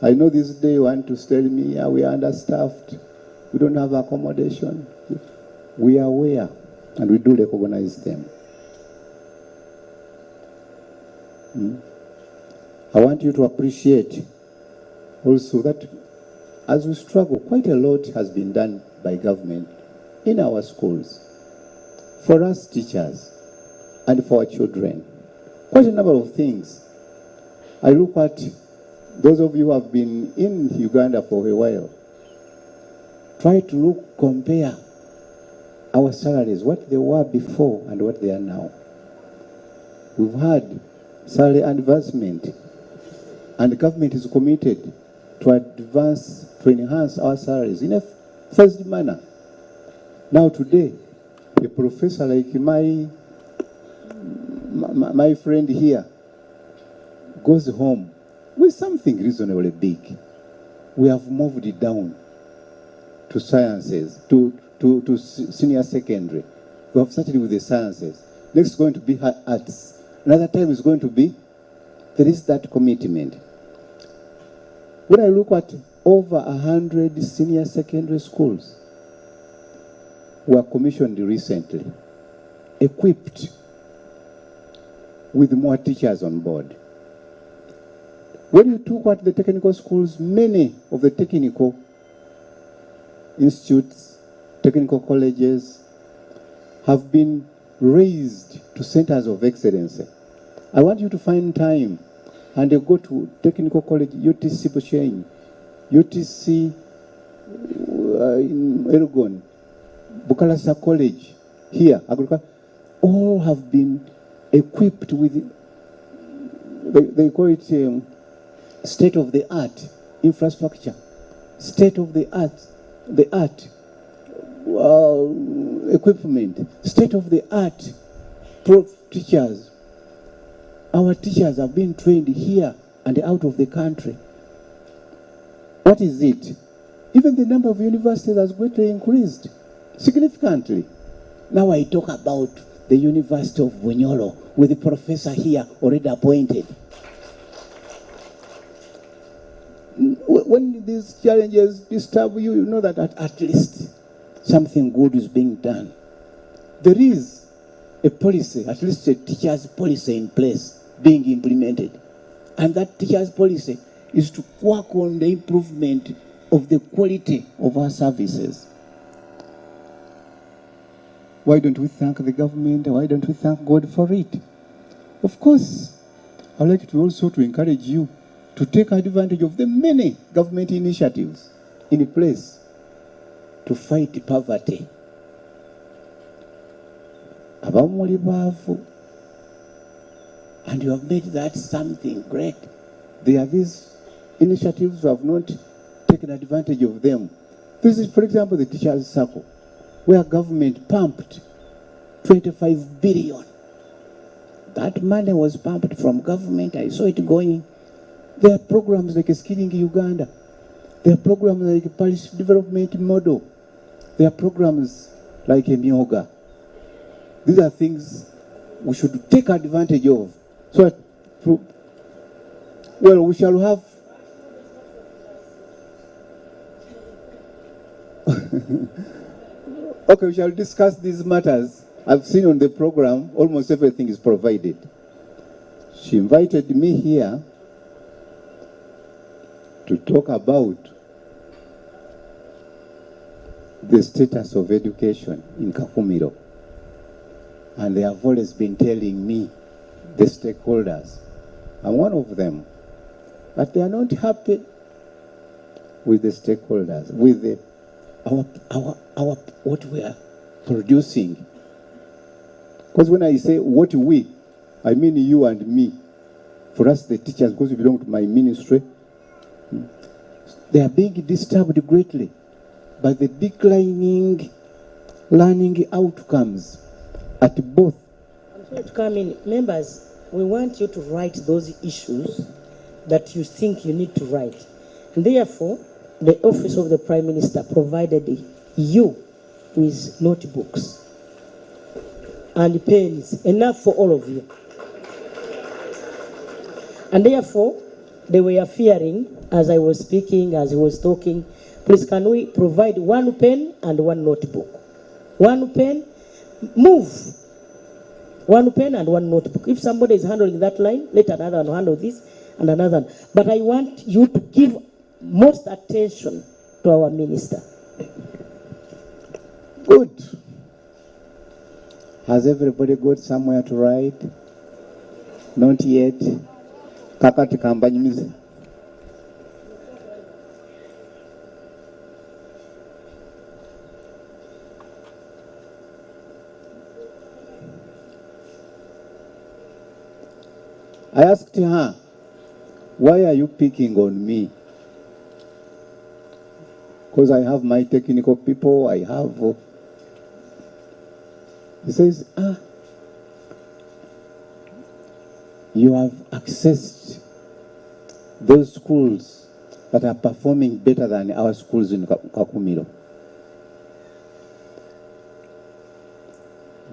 I know this day you want to tell me, we are understaffed, we don't have accommodation. We are aware, and we do recognize them. I want you to appreciate also that as we struggle, quite a lot has been done by government in our schools, for us teachers, and for our children. Quite a number of things. I look at those of you who have been in Uganda for a while. Try to compare our salaries, what they were before and what they are now. We've had salary advancement, and the government is committed to enhance our salaries in a phased manner. Now today, a professor like my friend here goes home with something reasonably big. We have moved it down to sciences, to senior secondary. We have started with the sciences. Next is going to be arts. Another time is going to be, there is that commitment. When I look at over 100 senior secondary schools were commissioned recently, equipped with more teachers on board. When you look at the technical schools, many of the technical institutes, technical colleges have been raised to centers of excellence. I want you to find time and go to technical college, UTC Bushenyi, UTC in Elgon, Bukalasa College, here, all have been equipped with they call it state-of-the-art infrastructure, state-of-the-art equipment, state-of-the-art teachers. Our teachers have been trained here and out of the country. What is it? Even the number of universities has greatly increased significantly. Now I talk about the University of Bunyoro with the professor here already appointed. When these challenges disturb you, you know that at least something good is being done. There is a policy, at least a teacher's policy in place being implemented. And that teacher's policy is to work on the improvement of the quality of our services. Why don't we thank the government? Why don't we thank God for it? Of course, I'd like to also to encourage you to take advantage of the many government initiatives in place to fight poverty. Abamuli bavu, and you have made that something great. There are these initiatives who have not taken advantage of them. This is, for example, the Teachers Circle, where government pumped 25 billion. That money was pumped from government. I saw it going. There are programs like Skilling Uganda. There are programs like Parish Development Model. There are programs like Emyoga. These are things we should take advantage of. So, well, we shall have okay, we shall discuss these matters. I've seen on the program, almost everything is provided. She invited me here to talk about the status of education in Kakumiro. And they have always been telling me, the stakeholders, I'm one of them, but they are not happy with the stakeholders, with the, our what we are producing. Because when I say what we, I mean you and me. For us, the teachers, because we belong to my ministry, they are being disturbed greatly by the declining learning outcomes at both. I'm sorry to come in. Members, we want you to write those issues that you think you need to write. And therefore, the Office of the Prime Minister provided you with notebooks and pens, enough for all of you. And therefore, they were fearing, as I was speaking, as I was talking, please can we provide one pen and one notebook? One pen, move. One pen and one notebook. If somebody is handling that line, let another one handle this and another one. But I want you to give most attention to our minister. Good. Has everybody got somewhere to write? Not yet. Kakati kambanyimize. I asked her, why are you picking on me? Because I have my technical people, I have... He says, you have accessed those schools that are performing better than our schools in Kakumiro.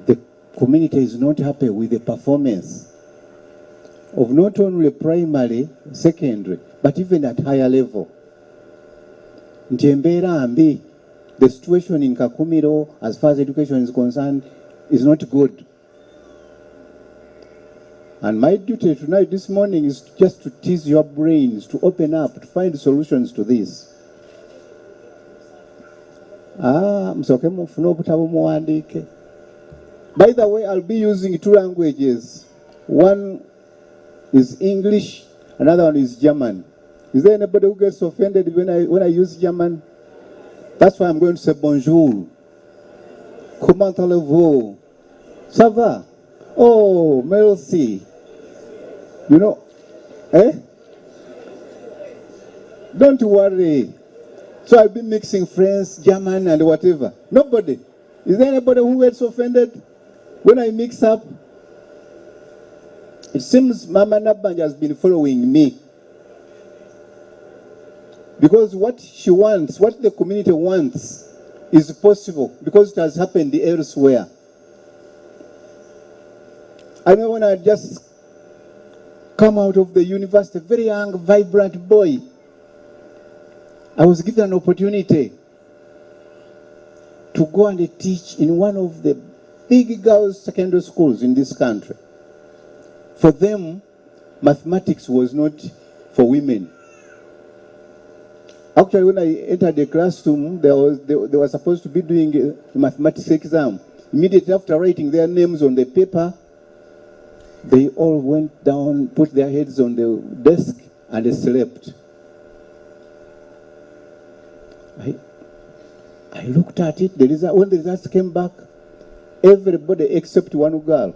The community is not happy with the performance of not only primary, secondary, but even at higher level. The situation in Kakumiro, as far as education is concerned, is not good. And my duty tonight, this morning, is just to tease your brains, to open up, to find solutions to this. By the way, I'll be using two languages. One is English, another one is German. Is there anybody who gets offended when I use German? That's why I'm going to say bonjour. Comment allez-vous? Ça va? Oh, merci. You know, Eh? Don't worry. So I'll be mixing French, German, and whatever. Nobody. Is there anybody who gets offended when I mix up? It seems Mama Nabanja has been following me. Because what she wants, what the community wants, is possible because it has happened elsewhere. I know when I just come out of the university, a very young, vibrant boy, I was given an opportunity to go and teach in one of the big girls' secondary schools in this country. For them, mathematics was not for women. Actually, when I entered the classroom, they were supposed to be doing a mathematics exam. Immediately after writing their names on the paper, they all went down, put their heads on the desk, and they slept. I looked at it. When the results came back, everybody except one girl,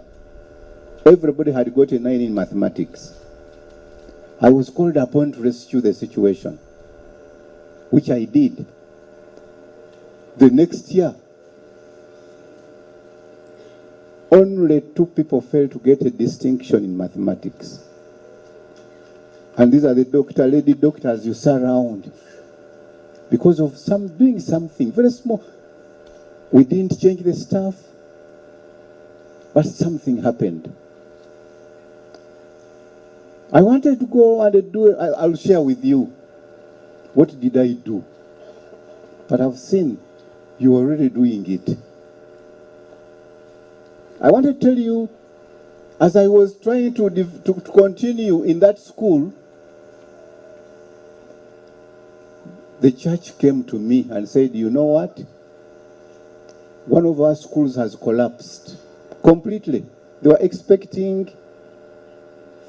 everybody had got a 9 in mathematics. I was called upon to rescue the situation, which I did. The next year, only 2 people failed to get a distinction in mathematics. And these are the lady doctors you saw around. Because of doing something very small. We didn't change the stuff, but something happened. I wanted to go and do it. I'll share with you. What did I do? But I've seen you already doing it. I want to tell you, as I was trying to continue in that school, the church came to me and said, you know what? One of our schools has collapsed completely. They were expecting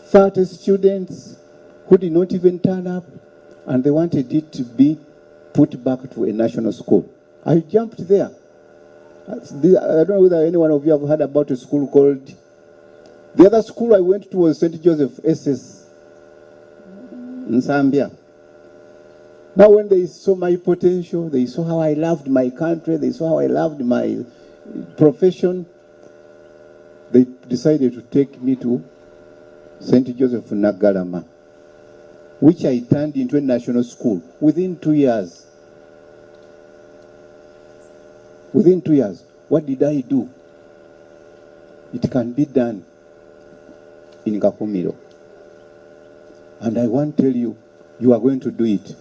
30 students who did not even turn up, and they wanted it to be put back to a national school. I jumped there. I don't know whether any one of you have heard about a school called... The other school I went to was St. Joseph SS in Zambia. Now when they saw my potential, they saw how I loved my country, they saw how I loved my profession, they decided to take me to St. Joseph Nagarama, which I turned into a national school within 2 years. Within 2 years. What did I do? It can be done in Kakumiro. And I want to tell you, you are going to do it.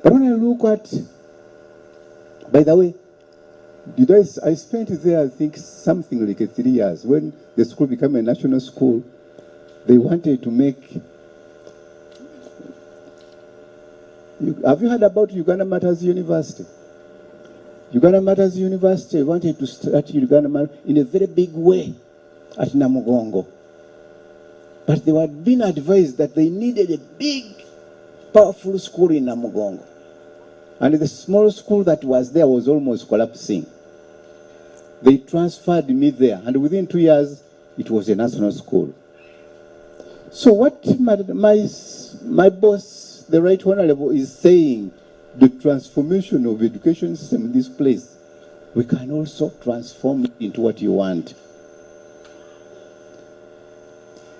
But when I look at, by the way, I spent there, I think, something like 3 years. When the school became a national school, they wanted to make... Have you heard about Uganda Matters University? Uganda Matters University wanted to start Uganda Matters in a very big way at Namugongo. But they were being advised that they needed a big, powerful school in Namugongo. And the small school that was there was almost collapsing. They transferred me there, and within 2 years, it was a national school. So what my boss, the Right Honorable, is saying, the transformation of education system in this place, we can also transform it into what you want.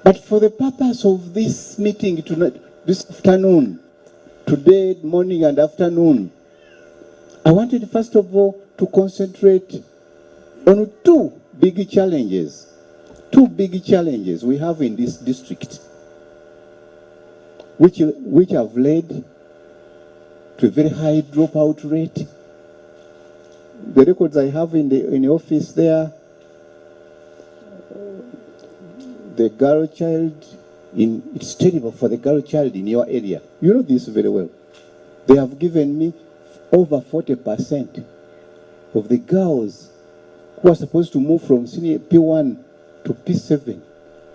But for the purpose of this meeting tonight, this afternoon, today, morning and afternoon, I wanted first of all to concentrate on 2 big challenges. 2 big challenges we have in this district, which have led to a very high dropout rate. The records I have in the office there, the girl child, it's terrible for the girl child in your area. You know this very well. They have given me over 40% of the girls who are supposed to move from senior P1 to P7,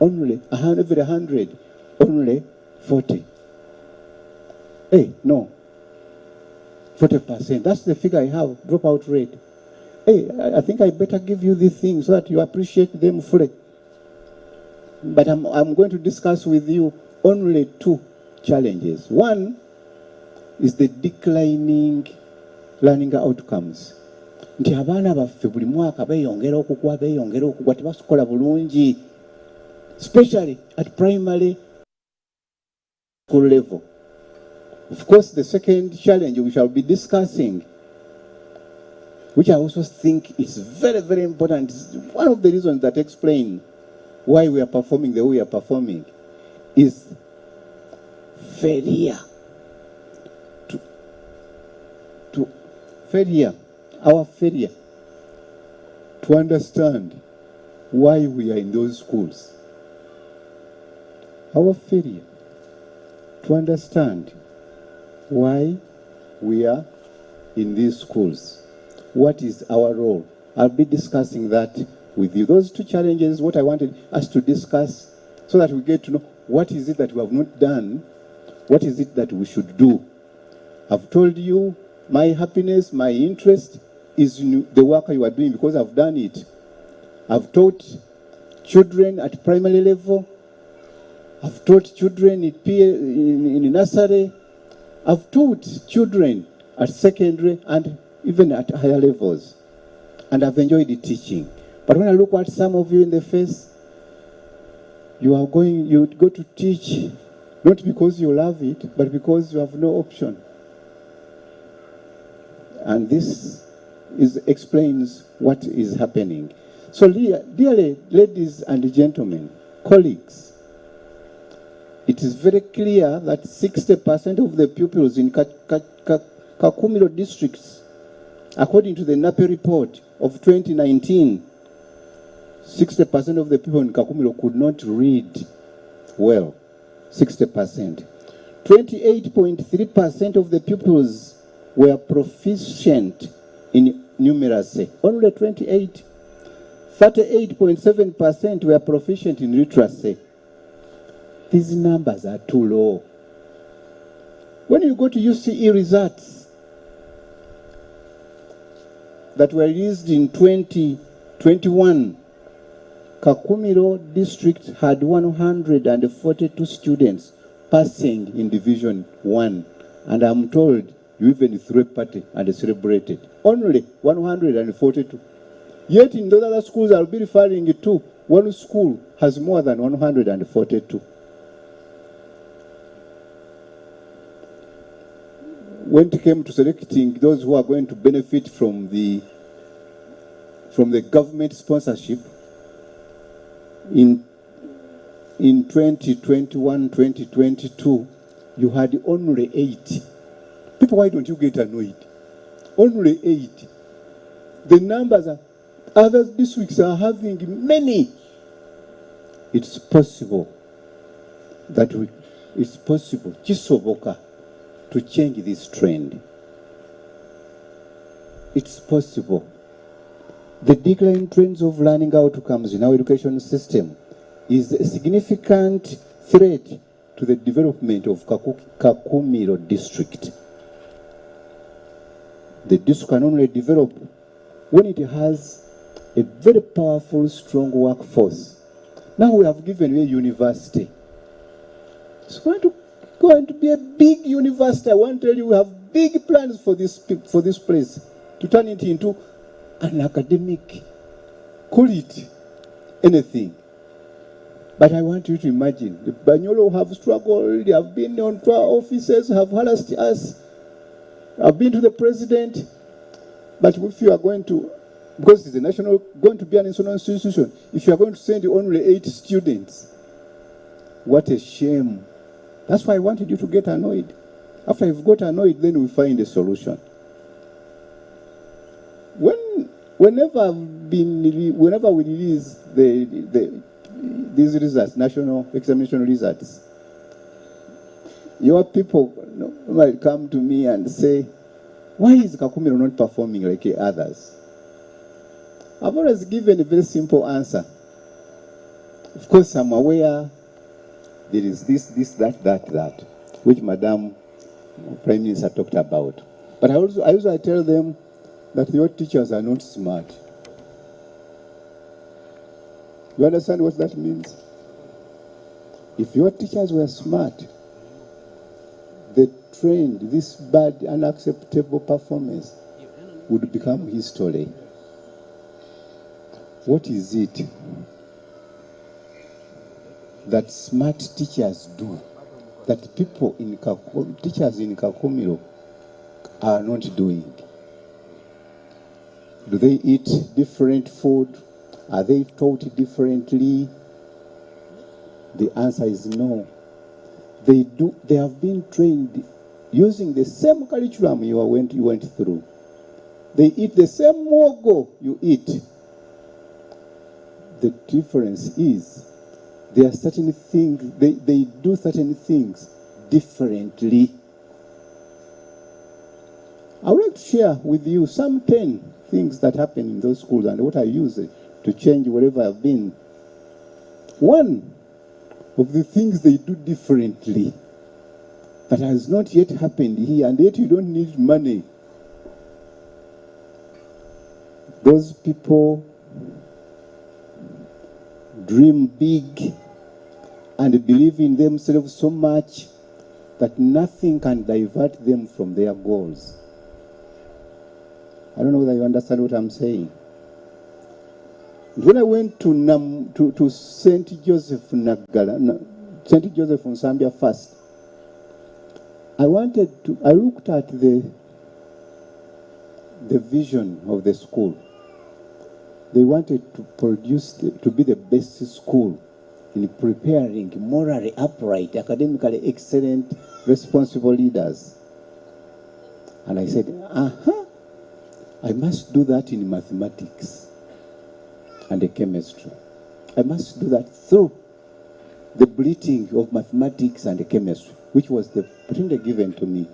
only 100, only 40. Hey, no. 40%. That's the figure I have, dropout rate. Hey, I think I better give you these things so that you appreciate them fully. But I'm going to discuss with you only two challenges. One is the declining learning outcomes. Nti abaana baffe buli mwaka beeyongera okugwa tebasokola bulungi, especially at primary school level. Of course, the second challenge we shall be discussing, which I also think is very, very important, is one of the reasons that explain why we are performing the way we are performing, is failure. Our failure to understand why we are in those schools. Our failure to understand why we are in these schools. What is our role? I'll be discussing that with you. Those two challenges, what I wanted us to discuss, so that we get to know what is it that we have not done, what is it that we should do. I've told you my happiness, my interest is in the work you are doing because I've done it. I've taught children at primary level. I've taught children in nursery. I've taught children at secondary and even at higher levels. And I've enjoyed the teaching. But when I look at some of you in the face, you go to teach not because you love it, but because you have no option. And this explains what is happening. So, dearly ladies and gentlemen, colleagues, it is very clear that 60% of the pupils in Kakumiro districts, according to the NAPE report of 2019, 60% of the people in Kakumiro could not read well. 60%. 28.3% of the pupils were proficient in numeracy. Only 28. 38.7% were proficient in literacy. These numbers are too low. When you go to UCE results that were released in 2021, Kakumiro district had 142 students passing in Division 1. And I'm told you even threw a party and celebrated. Only 142. Yet in those other schools I'll be referring to, one school has more than 142. When it came to selecting those who are going to benefit from the government sponsorship, in 2021-2022, you had only 8. People, why don't you get annoyed? Only 8. The numbers are, other districts are having many. It's possible Chisoboka, to change this trend. It's possible. The decline trends of learning outcomes in our education system is a significant threat to the development of Kakumiro district. The district can only develop when it has a very powerful, strong workforce. Now we have given a university. It's going to be a big university. I want to tell you, we have big plans for this place, to turn it into an academic, call it anything. But I want you to imagine, the Banyolo have struggled, they have been on tour offices, have harassed us, have been to the president. But if you are going to, because it's going to be an national institution, if you are going to send only 8 students, what a shame. That's why I wanted you to get annoyed. After you've got annoyed, then we find a solution. Whenever we release these results, national examination results, your people might come to me and say, why is Kakumiro not performing like others? I've always given a very simple answer. Of course, I'm aware there is this, that, which Madam Prime Minister talked about. But I also tell them that your teachers are not smart. You understand what that means? If your teachers were smart, the trend, this bad, unacceptable performance would become history. What is it that smart teachers do that people in teachers in Kakumiro are not doing? Do they eat different food? Are they taught differently? The answer is no. They do. They have been trained using the same curriculum you went through. They eat the same mogo you eat. The difference is there are certain things, they do certain things differently. I would like to share with you some 10 things that happen in those schools and what I use to change wherever I've been. One of the things they do differently that has not yet happened here, and yet you don't need money. Those people dream big and believe in themselves so much that nothing can divert them from their goals. I don't know whether you understand what I'm saying. When I went to St. Joseph Nagala, St. Joseph in Zambia first, I looked at the vision of the school. They wanted to to be the best school in preparing morally upright, academically excellent, responsible leaders. And I said, I must do that in mathematics and chemistry. I must do that through the bleating of mathematics and chemistry, which was the opportunity given to me.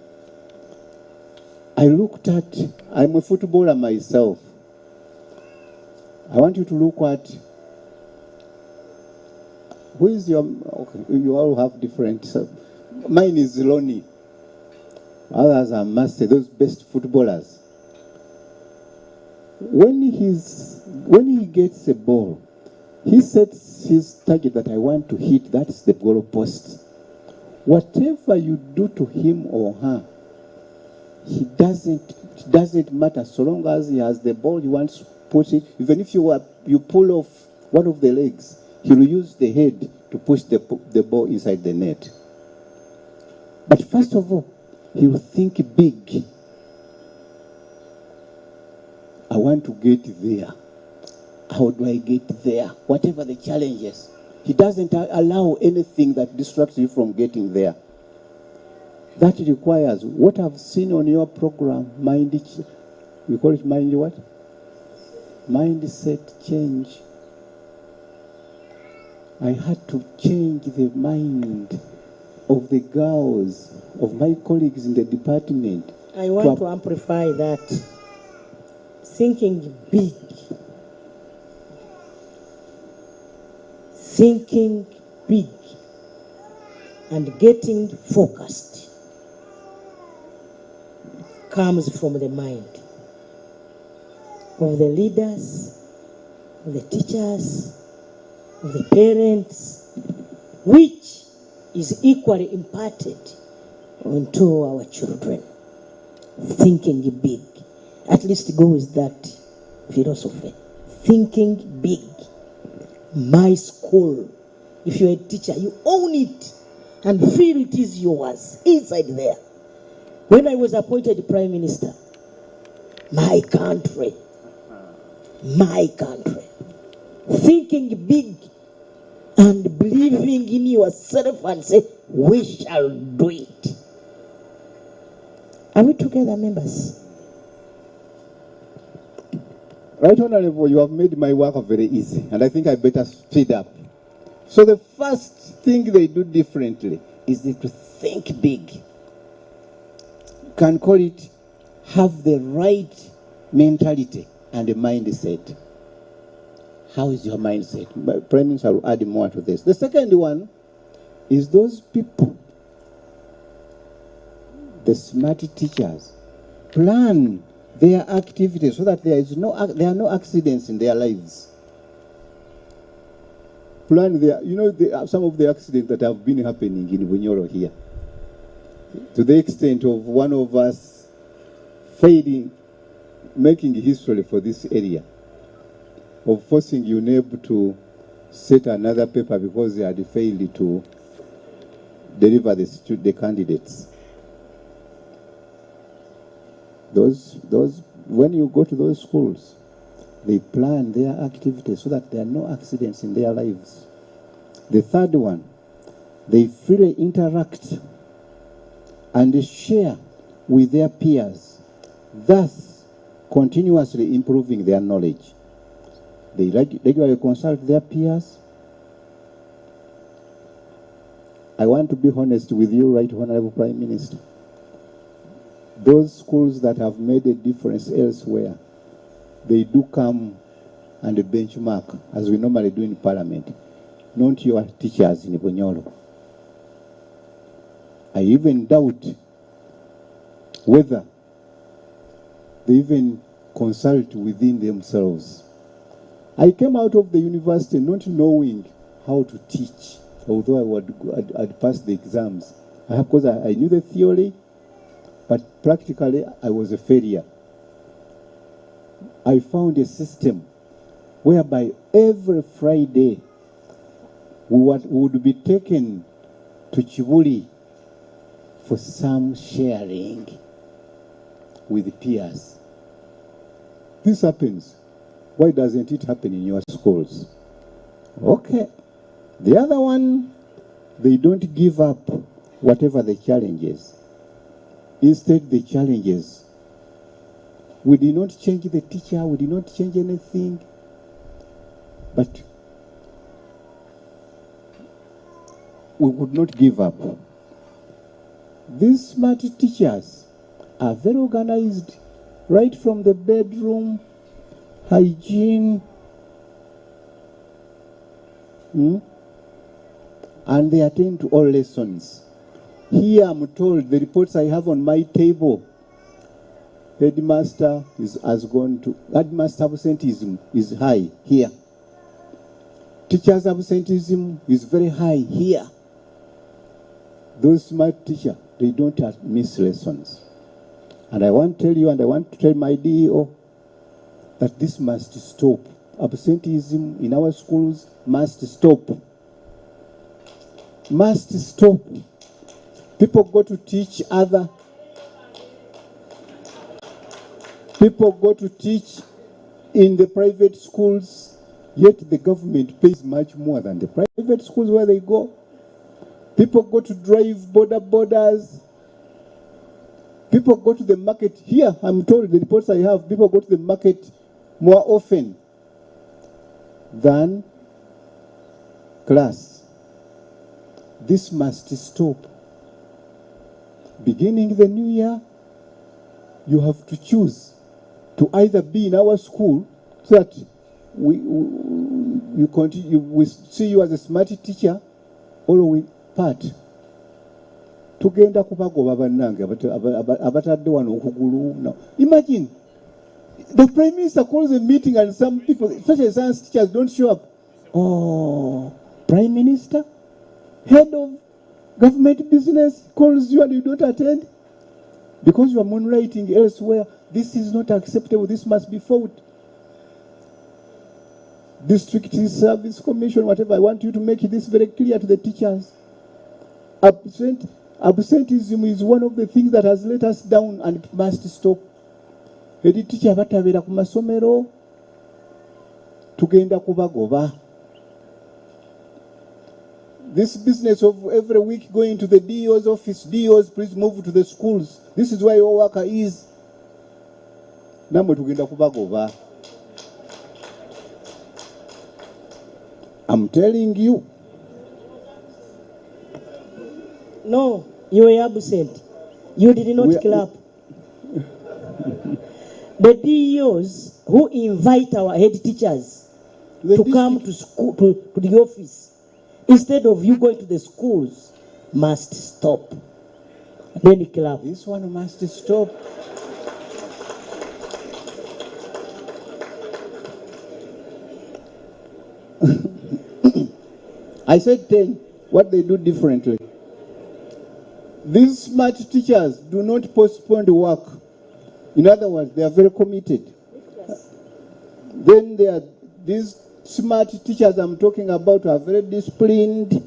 I'm a footballer myself. I want you to look at, who is your, okay, you all have different, mine is Lonnie. Others are Master, those best footballers. When he gets a ball, he sets his target that I want to hit, that's the goal post. Whatever you do to him or her, it doesn't matter so long as he has the ball, he wants to push it. Even if you pull off one of the legs, he will use the head to push the ball inside the net. But first of all, he will think big. I want to get there. How do I get there? Whatever the challenges. He doesn't allow anything that distracts you from getting there. That requires what I've seen on your program, we call it mind what? Mindset change. I had to change the mind of the girls, of my colleagues in the department. I want to amplify that. Thinking big. Thinking big and getting focused comes from the mind of the leaders, of the teachers, of the parents, which is equally imparted onto our children. Thinking big. At least go with that philosophy. Thinking big. My school. If you're a teacher, you own it and feel it is yours inside there. When I was appointed Prime Minister, my country, thinking big and believing in yourself and say, we shall do it. Are we together, members? Right Honorable, you have made my work very easy, and I think I better speed up. So the first thing they do differently is to think big. You can call it have the right mentality and a mindset. How is your mindset? Prime Minister will add more to this. The second one is those people, the smart teachers, plan their activities so that there are no accidents in their lives. plan there. You know, some of the accidents that have been happening in Bunyoro here, to the extent of one of us failing, making history for this area, of forcing UNEB to set another paper because they had failed to deliver the candidates. Those, when you go to those schools, they plan their activities so that there are no accidents in their lives. The third one, they freely interact and share with their peers, thus continuously improving their knowledge. They regularly consult their peers. I want to be honest with you, Right Honorable Prime Minister. Those schools that have made a difference elsewhere, they do come and benchmark, as we normally do in Parliament, not your teachers in Bunyoro. I even doubt whether they even consult within themselves. I came out of the university not knowing how to teach, although I'd passed the exams. Because I knew the theory, but practically I was a failure. I found a system whereby every Friday we would be taken to Chibuli for some sharing with peers. This happens. Why doesn't it happen in your schools? Okay. The other one, they don't give up whatever the challenges. Instead, the challenges. We did not change the teacher, we did not change anything. But we would not give up. These smart teachers are very organized, right from the bedroom, hygiene, and they attend to all lessons. Here I'm told, the reports I have on my table, headmaster headmaster absenteeism is high here. Teachers' absenteeism is very high here. Those smart teachers, they don't miss lessons. And I want to tell you, and I want to tell my DEO, that this must stop. Absenteeism in our schools must stop. Must stop. People go to teach People go to teach in the private schools, yet the government pays much more than the private schools where they go. People go to drive borders. People go to the market. Here, I'm told, the reports I have, people go to the market more often than class. This must stop. Beginning the new year, you have to choose to either be in our school so that we see you as a smart teacher, or we part. Tugenda kubagoba bannange abatadde wano okugulu. Now, imagine the Prime Minister calls a meeting and some people, such as science teachers, don't show up. Oh, Prime Minister, head of government business calls you and you don't attend because you are moonlighting elsewhere. This is not acceptable. This must be fought. District Service Commission, whatever, I want you to make this very clear to the teachers. Absenteeism is one of the things that has let us down and it must stop. Edi teacher batabera ku masomero tugenda kubagoba. This business of every week going to the DO's office, DO's, please move to the schools. This is where your worker is. Namwe tugenda kubagoba. I'm telling you. No, you were absent. You did not clap. The DEOs who invite our head teachers to come to school, to the office, instead of you going to the schools, must stop. Then you clap. This one must stop. I said 10. What they do differently. These smart teachers do not postpone the work. In other words, they are very committed. Then there are these smart teachers I'm talking about are very disciplined,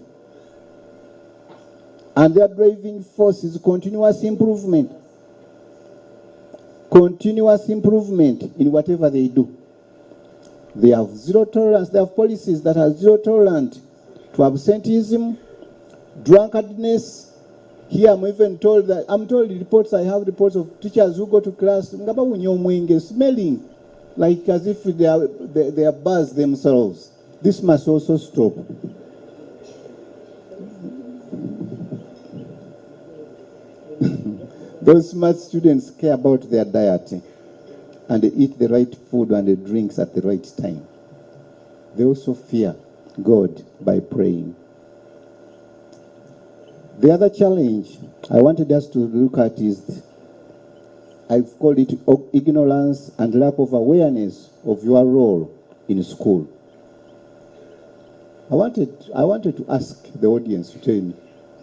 and their driving force is continuous improvement. Continuous improvement in whatever they do. They have zero tolerance. They have policies that are zero tolerant to absenteeism, drunkenness. Here I'm even told that, I have reports of teachers who go to class, smelling like as if they are buzzed themselves. This must also stop. Those smart students care about their diet and they eat the right food and the drinks at the right time. They also fear God by praying. The other challenge I wanted us to look at is, I've called it ignorance and lack of awareness of your role in school. I wanted to ask the audience to tell me,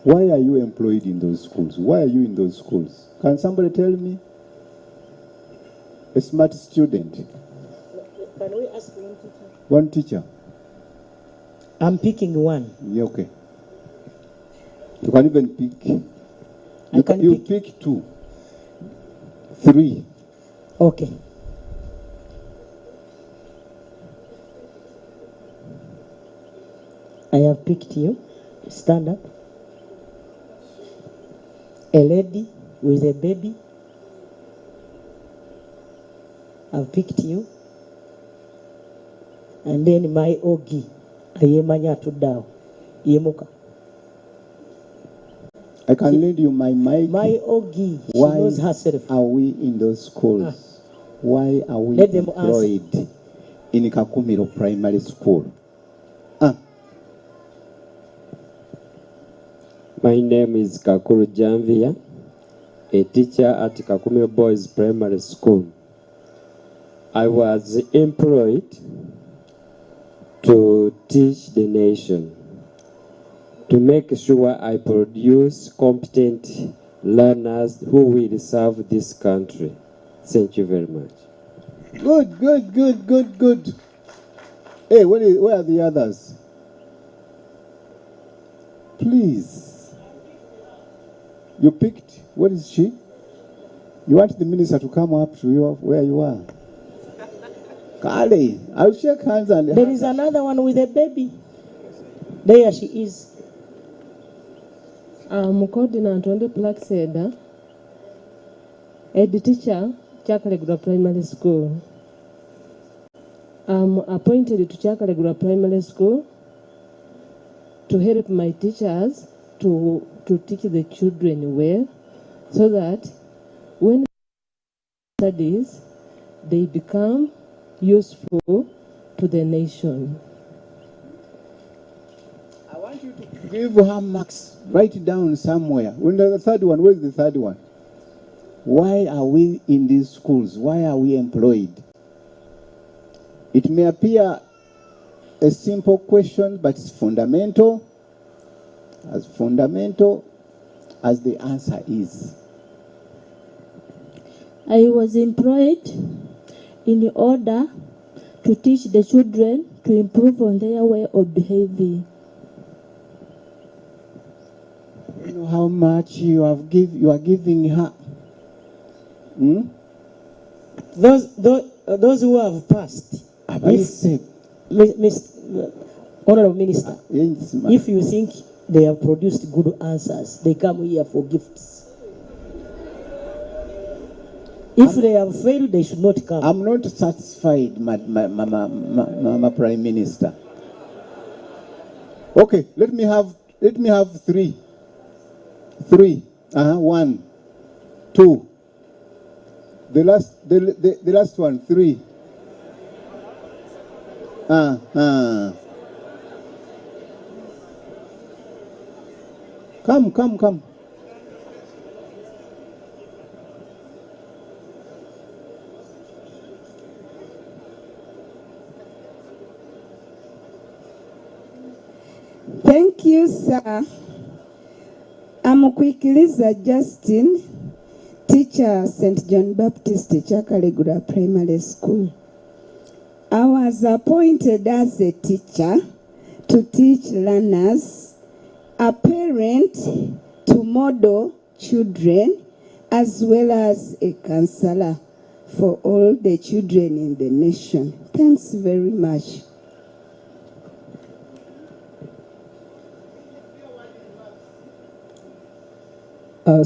why are you employed in those schools? Why are you in those schools? Can somebody tell me? A smart student. Can we ask one teacher? One teacher. I'm picking one. Yeah, okay. You can even pick. You pick 2. 3. Okay. I have picked you. Stand up. A lady with a baby. I've picked you. And then my ogi. Ayemanya tudao. Yemuka. I can lend you my mic. My ogi. She Why knows herself. are we in those schools? Why are we Let them employed in Kakumiro Primary School? My name is Kakuru Janvia, a teacher at Kakumiro Boys Primary School. I was employed to teach the nation, to make sure I produce competent learners who will serve this country. Thank you very much. Good. Hey, where are the others? Please. You picked, what is she? You want the minister to come up to you where you are? Kale, I'll shake hands and... There is another one with a baby. There she is. I'm coordinator on the Plaxeda, head teacher, Chakalegura Primary School. I'm appointed to Chakalegura Primary School to help my teachers to teach the children well, so that when they studies, they become useful to the nation. I want you to give her marks. Write it down somewhere. When the third one, where's the third one? Why are we in these schools? Why are we employed? It may appear a simple question, but it's fundamental. As fundamental as the answer is. I was employed in order to teach the children to improve on their way of behaving. You know how much you are giving her. Those who have passed. Honorable Minister, if you think they have produced good answers, they come here for gifts. If they have failed, they should not come. I'm not satisfied, Mama Prime Minister. Okay, let me have 3. 3. 1, 2. The last one, 3. Come. Thank you, sir. I'm Kwikiliza Justin, teacher, St. John Baptist Chakalegura Primary School. I was appointed as a teacher to teach learners, a parent to model children, as well as a counselor for all the children in the nation. Thanks very much.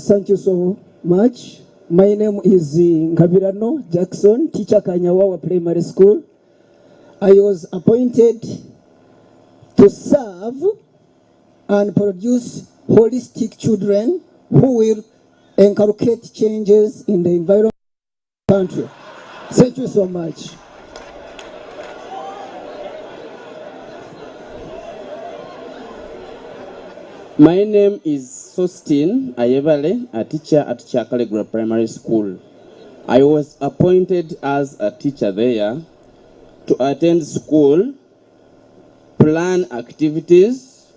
Thank you so much. My name is Ngabirano Jackson, teacher Kanyawawa Primary School. I was appointed to serve and produce holistic children who will inculcate changes in the environment of the country. Thank you so much. My name is Sostin Ayebale, a teacher at Chakalegura Primary School. I was appointed as a teacher there to attend school, plan activities,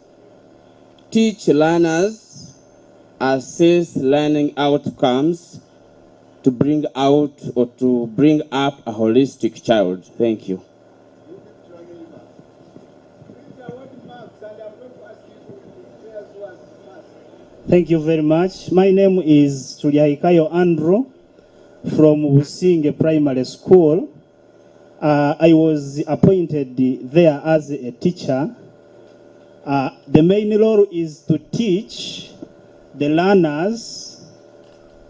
teach learners, assess learning outcomes to bring out or to bring up a holistic child. Thank you. Thank you very much. My name is Tuliaikayo Andrew from Wusinge Primary School. I was appointed there as a teacher. The main role is to teach the learners,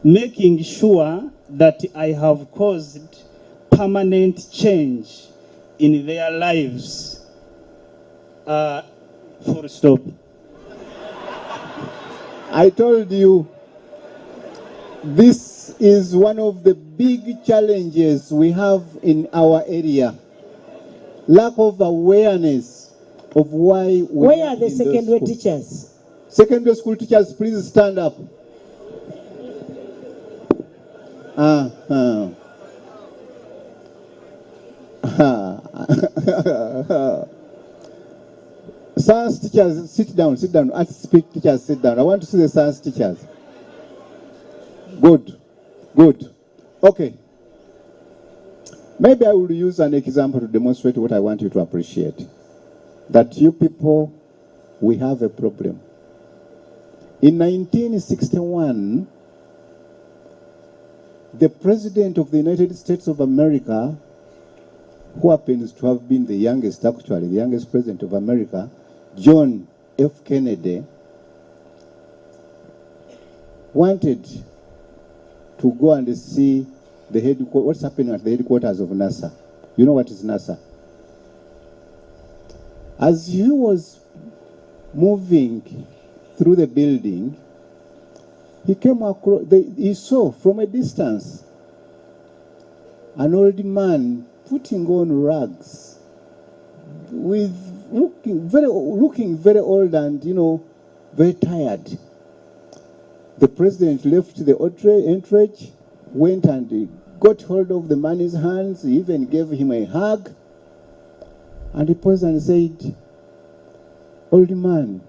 making sure that I have caused permanent change in their lives. Full stop. I told you, this is one of the big challenges we have in our area. Lack of awareness of why we Where are the secondary teachers? Secondary school teachers, please stand up. Science teachers, sit down, sit down. Art speak teachers, sit down. I want to see the science teachers. Good, good. Okay. Maybe I will use an example to demonstrate what I want you to appreciate. That you people, we have a problem. In 1961, the President of the United States of America, who happens to have been the youngest, actually, the youngest President of America, John F. Kennedy, wanted to go and see the headquarters, what's happening at the headquarters of NASA. You know what is NASA? As he was moving through the building, he came across, he saw from a distance an old man putting on rags, with looking very old and, you know, very tired. The president left the entrance, went and got hold of the man's hands, even gave him a hug, and he paused and said, "Old man,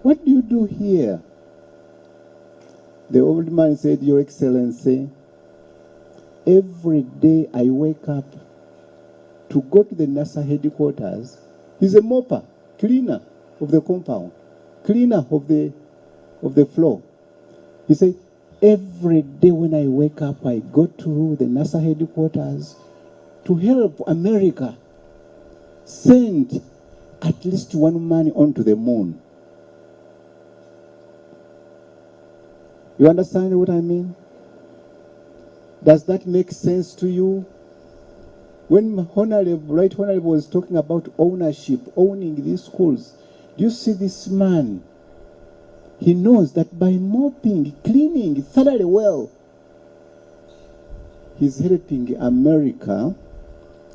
what do you do here?" The old man said, "Your Excellency, every day I wake up to go to the NASA headquarters." He's a mopper, cleaner of the compound, cleaner of the floor. He said, "Every day when I wake up, I go to the NASA headquarters to help America send at least one man onto the moon." You understand what I mean? Does that make sense to you? When Right Honorable was talking about ownership, owning these schools, do you see this man? He knows that by mopping, cleaning thoroughly well, he's helping America,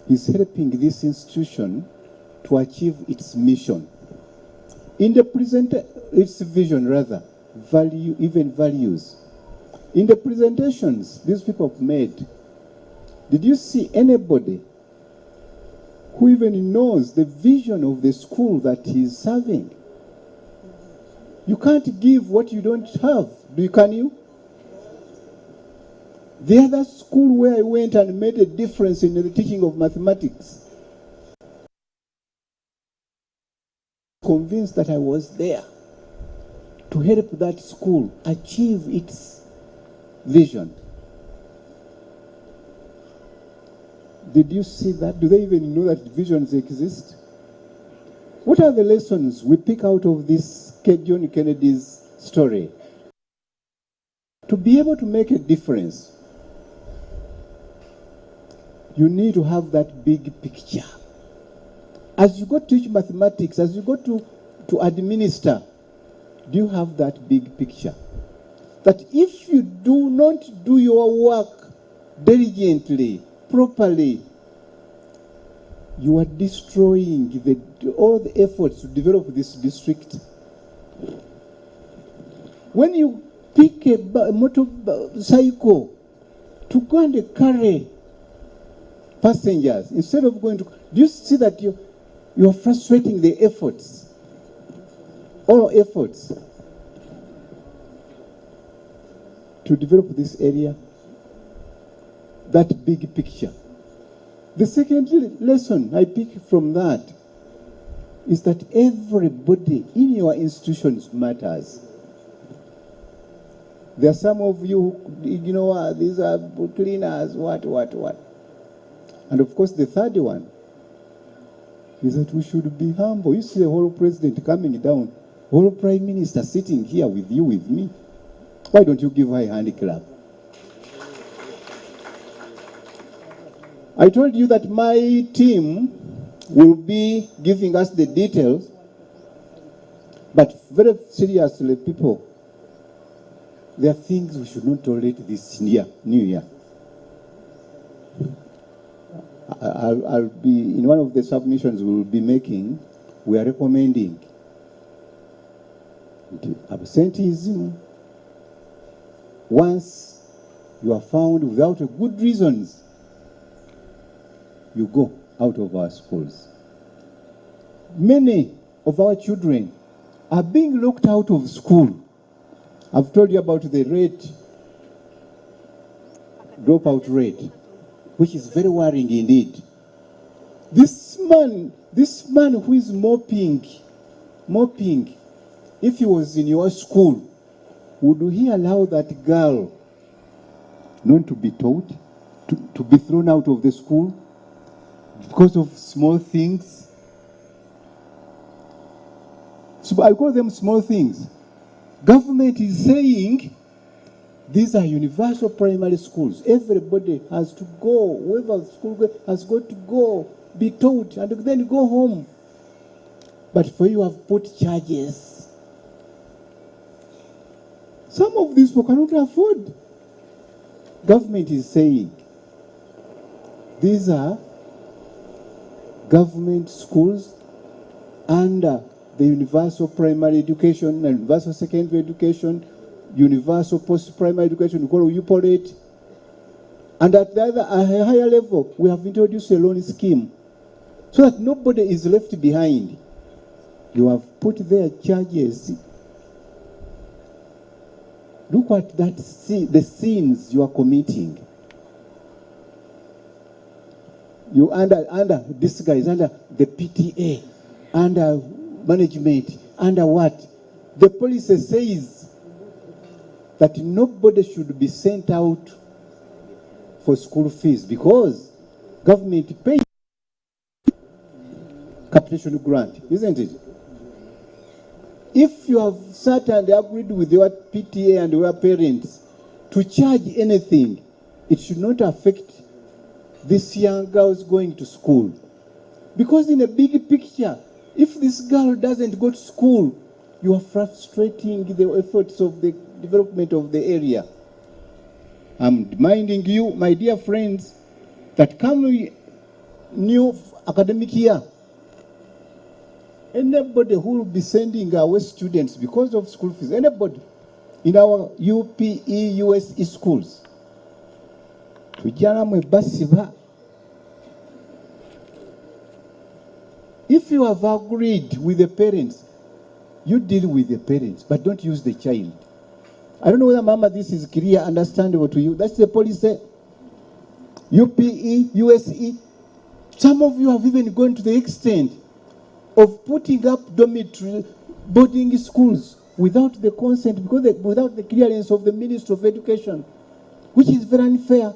he's helping this institution to achieve its mission. In the its vision rather, even values. In the presentations these people have made, did you see anybody who even knows the vision of the school that he's serving? You can't give what you don't have. Can you? The other school where I went and made a difference in the teaching of mathematics, convinced that I was there to help that school achieve its vision. Did you see that? Do they even know that visions exist? What are the lessons we pick out of this John Kennedy's story? To be able to make a difference, you need to have that big picture. As you go to teach mathematics, as you go to administer, do you have that big picture? That if you do not do your work diligently, properly, you are destroying all the efforts to develop this district. When you pick a motorcycle to go and carry passengers, instead of going to, do you see that you are frustrating the efforts, all efforts to develop this area, that big picture. The second lesson I pick from that is that everybody in your institutions matters. There are some of you, these are cleaners, what. And of course, the third one is that we should be humble. You see the whole president coming down, whole prime minister sitting here with you, with me. Why don't you give her a hand clap? I told you that my team will be giving us the details, but very seriously, people, there are things we should not tolerate this new year. I'll be, in one of the submissions we will be making, we are recommending absenteeism. Once you are found without good reasons, you go out of our schools. Many of our children are being locked out of school. I've told you about the dropout rate, which is very worrying indeed. This man who is mopping, if he was in your school, would he allow that girl not to be taught, to be thrown out of the school because of small things? So I call them small things. Government is saying these are universal primary schools. Everybody has to go. Whoever school has got to go, be taught, and then go home. But for you have put charges. Some of these people cannot afford. Government is saying these are government schools under the universal primary education, universal secondary education, universal post-primary education, we call UPOLET. And at a higher level, we have introduced a loan scheme so that nobody is left behind. You have put their charges. Look at that, the sins you are committing. You under this guy is under the PTA, under management, under what? The policy says that nobody should be sent out for school fees because government pays capitation grant, isn't it? If you have sat and agreed with your PTA and your parents to charge anything, it should not affect this young girls going to school. Because in a big picture, if this girl doesn't go to school, you are frustrating the efforts of the development of the area. I'm reminding you, my dear friends, that come new academic year, anybody who will be sending our students because of school fees, anybody in our UPE, USE schools, if you have agreed with the parents, You deal with the parents, but don't use the child. I don't know whether, Mama, this is clear, understandable to you. That's the policy. UPE, USE. Some of you have even gone to the extent of putting up dormitory boarding schools without the consent, without the clearance of the Ministry of Education, which is very unfair.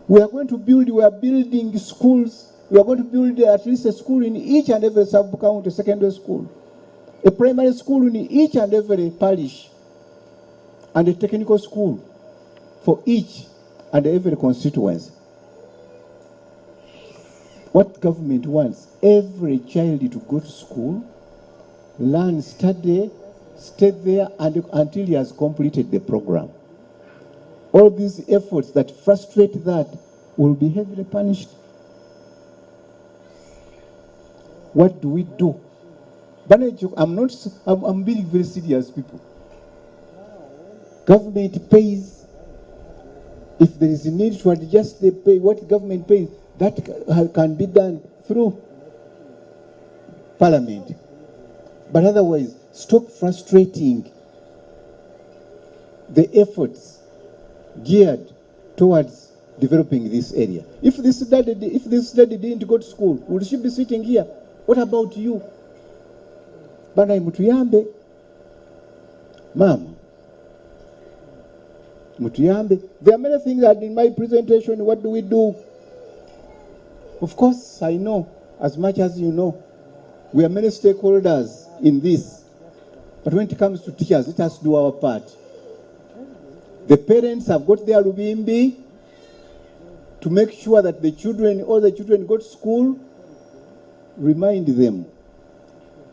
We are building schools. We are going to build at least a school in each and every sub-county secondary school, a primary school in each and every parish, and a technical school for each and every constituency. What government wants? Every child to go to school, learn, study, stay there until he has completed the program. All these efforts that frustrate that will be heavily punished. What do we do? I'm being very serious, people. Government pays. If there is a need to adjust the pay, what government pays, that can be done through Parliament. But otherwise, stop frustrating the efforts geared towards developing this area. If this lady didn't go to school, would she be sitting here? What about you? Bana mutuyambe. Mama. Mutuyambe. There are many things that in my presentation, what do we do? Of course, I know, as much as you know, we are many stakeholders in this. But when it comes to teachers, let us do our part. The parents have got their Lubimbi to make sure that all the children go to school. Remind them,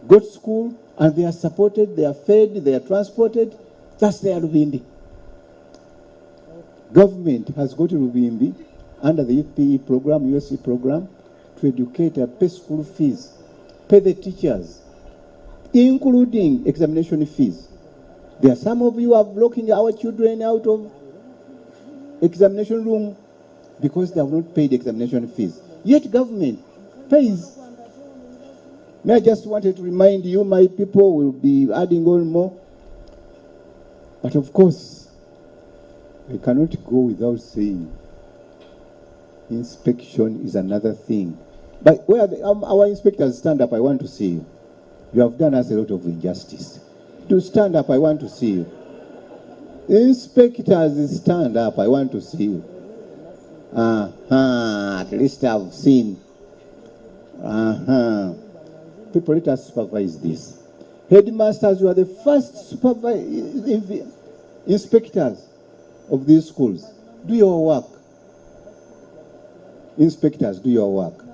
go to school, and they are supported, they are fed, they are transported. That's their Lubimbi. Government has got a Lubimbi under the UPE program, USC program, to educate and pay school fees, pay the teachers, including examination fees. There are some of you are blocking our children out of examination room because they have not paid examination fees. Yet government pays. I just wanted to remind you, my people will be adding on more. But of course, we cannot go without saying inspection is another thing. But where our inspectors stand up, I want to see you. You have done us a lot of injustice. To stand up, I want to see you. Inspectors, stand up, I want to see you. At least I've seen. People, let us supervise this. Headmasters, you are the first inspectors of these schools. Do your work. Inspectors, do your work.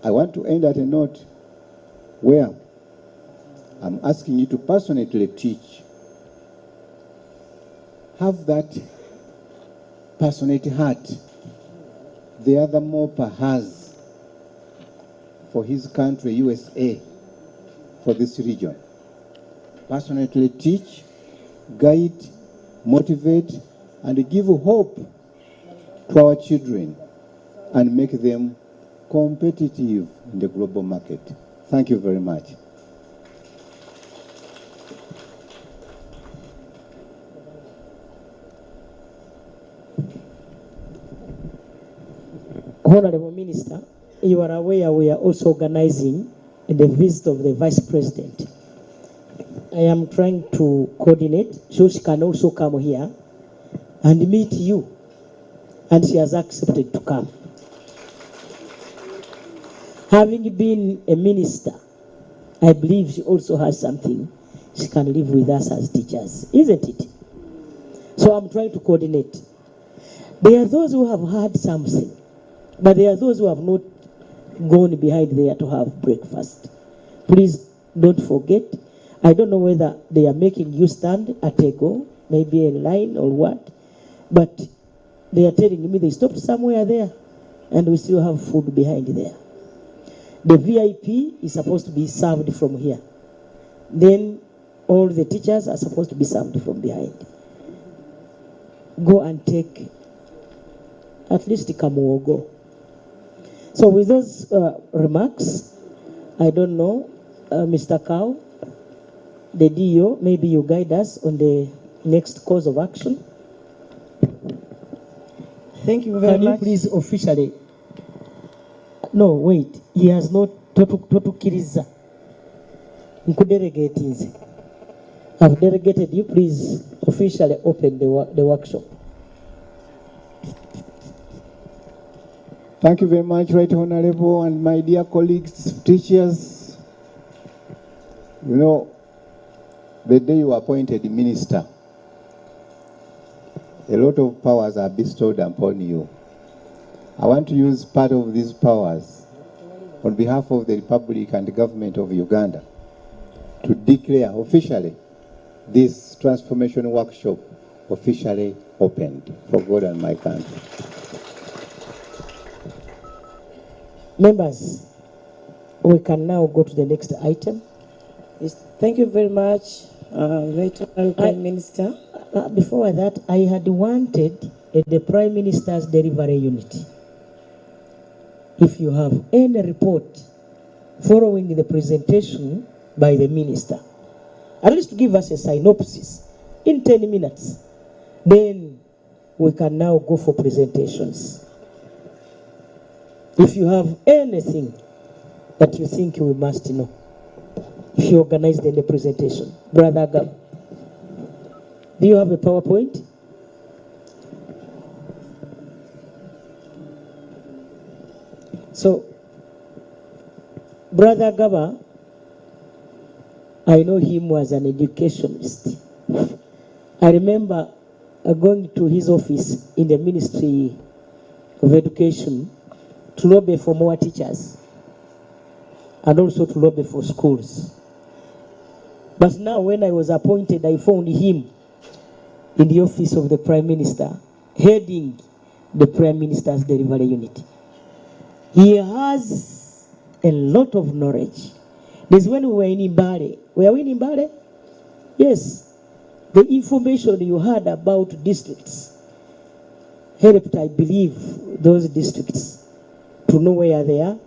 I want to end at a note where I'm asking you to personally teach. Have that passionate heart the other Mopa has for his country, USA, for this region. Passionately teach, guide, motivate, and give hope to our children and make them competitive in the global market. Thank you very much. Honorable Minister, you are aware we are also organizing the visit of the Vice President. I am trying to coordinate so she can also come here and meet you. And she has accepted to come. Having been a minister, I believe she also has something she can live with us as teachers, isn't it? So I'm trying to coordinate. There are those who have heard something, but there are those who have not gone behind there to have breakfast. Please don't forget. I don't know whether they are making you stand at a go, maybe a line or what, but they are telling me they stopped somewhere there and we still have food behind there. The VIP is supposed to be served from here. Then all the teachers are supposed to be served from behind. Go and take at least Kamuogo. So with those remarks, I don't know, Mr. Cow, the DO, maybe you guide us on the next course of action. Thank you very Can you much. please officially? No, wait. He has not totukiriza. Nkudelegating. I've delegated you. Please officially open the workshop. Thank you very much, Right Honorable, and my dear colleagues, teachers. You know, the day you were appointed minister, a lot of powers are bestowed upon you. I want to use part of these powers on behalf of the Republic and the government of Uganda to declare officially this transformation workshop officially opened for God and my country. Members, we can now go to the next item. Yes, thank you very much, Right Honorable Prime Minister. Before that, I had wanted the Prime Minister's delivery unit. If you have any report following the presentation by the minister, at least give us a synopsis in 10 minutes. Then we can now go for presentations. If you have anything that you think we must know, if you organize the presentation. Brother Gab, do you have a PowerPoint? So, Brother Gaba, I know him as an educationist. I remember going to his office in the Ministry of Education to lobby for more teachers and also to lobby for schools. But now when I was appointed, I found him in the office of the Prime Minister, heading the Prime Minister's delivery unit. He has a lot of knowledge. There's when we were in Imbare. Were we in Imbare? Yes. The information you had about districts helped, I believe, those districts to know where they are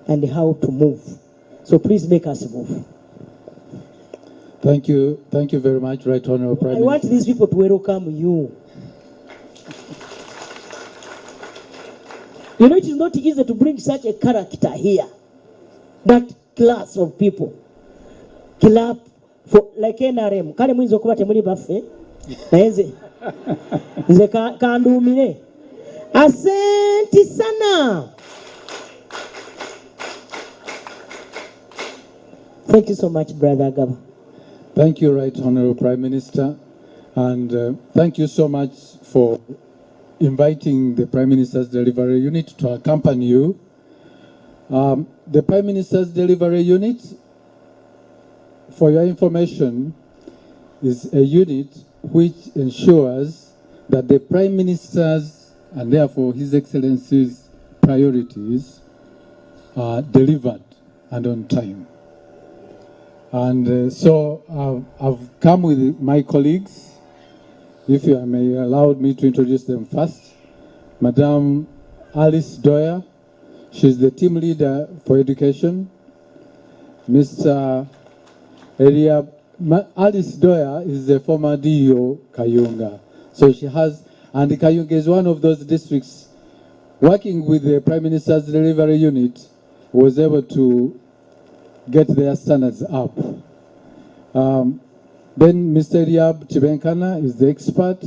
and how to move. So please make us move. Thank you very much, Right Honorable Prime Minister. I want these people to welcome you. You know, it is not easy to bring such a character here. That class of people. Clap for like NRM. Kale mwizo kuba temuli baffe. Naenze. Nze kandumire. Asante sana. Thank you so much, Brother Gaba. Thank you, Right Honorable Prime Minister. And thank you so much for inviting the Prime Minister's Delivery Unit to accompany you. The Prime Minister's Delivery Unit, for your information, is a unit which ensures that the Prime Minister's and therefore His Excellency's priorities are delivered and on time. And so I've come with my colleagues. If you may allow me to introduce them first. Madam Alice Doyer, she's the team leader for education. Mr. Eliab, Alice Doyer is the former DO Kayunga. So she has, and Kayunga is one of those districts working with the Prime Minister's Delivery Unit, was able to get their standards up. Then Mr. Eliab Chibenkana is the expert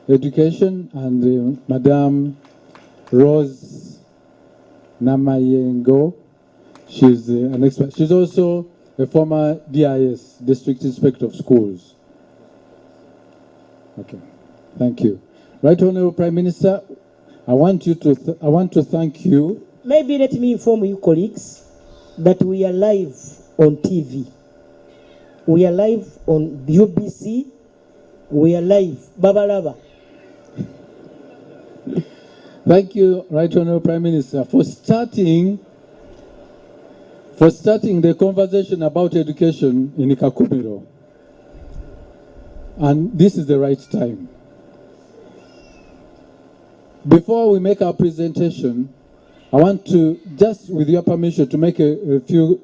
education, and Madam Rose Namayengo, she's an expert. She's also a former DIS, District Inspector of Schools. Okay, thank you. Right Honorable Prime Minister, I want to thank you. Maybe let me inform you, colleagues, that we are live on TV. We are live on UBC. We are live. Babalaba. Thank you, Right Honorable Prime Minister, for starting the conversation about education in Kakumiro. And this is the right time. Before we make our presentation, I want to, just with your permission, to make a few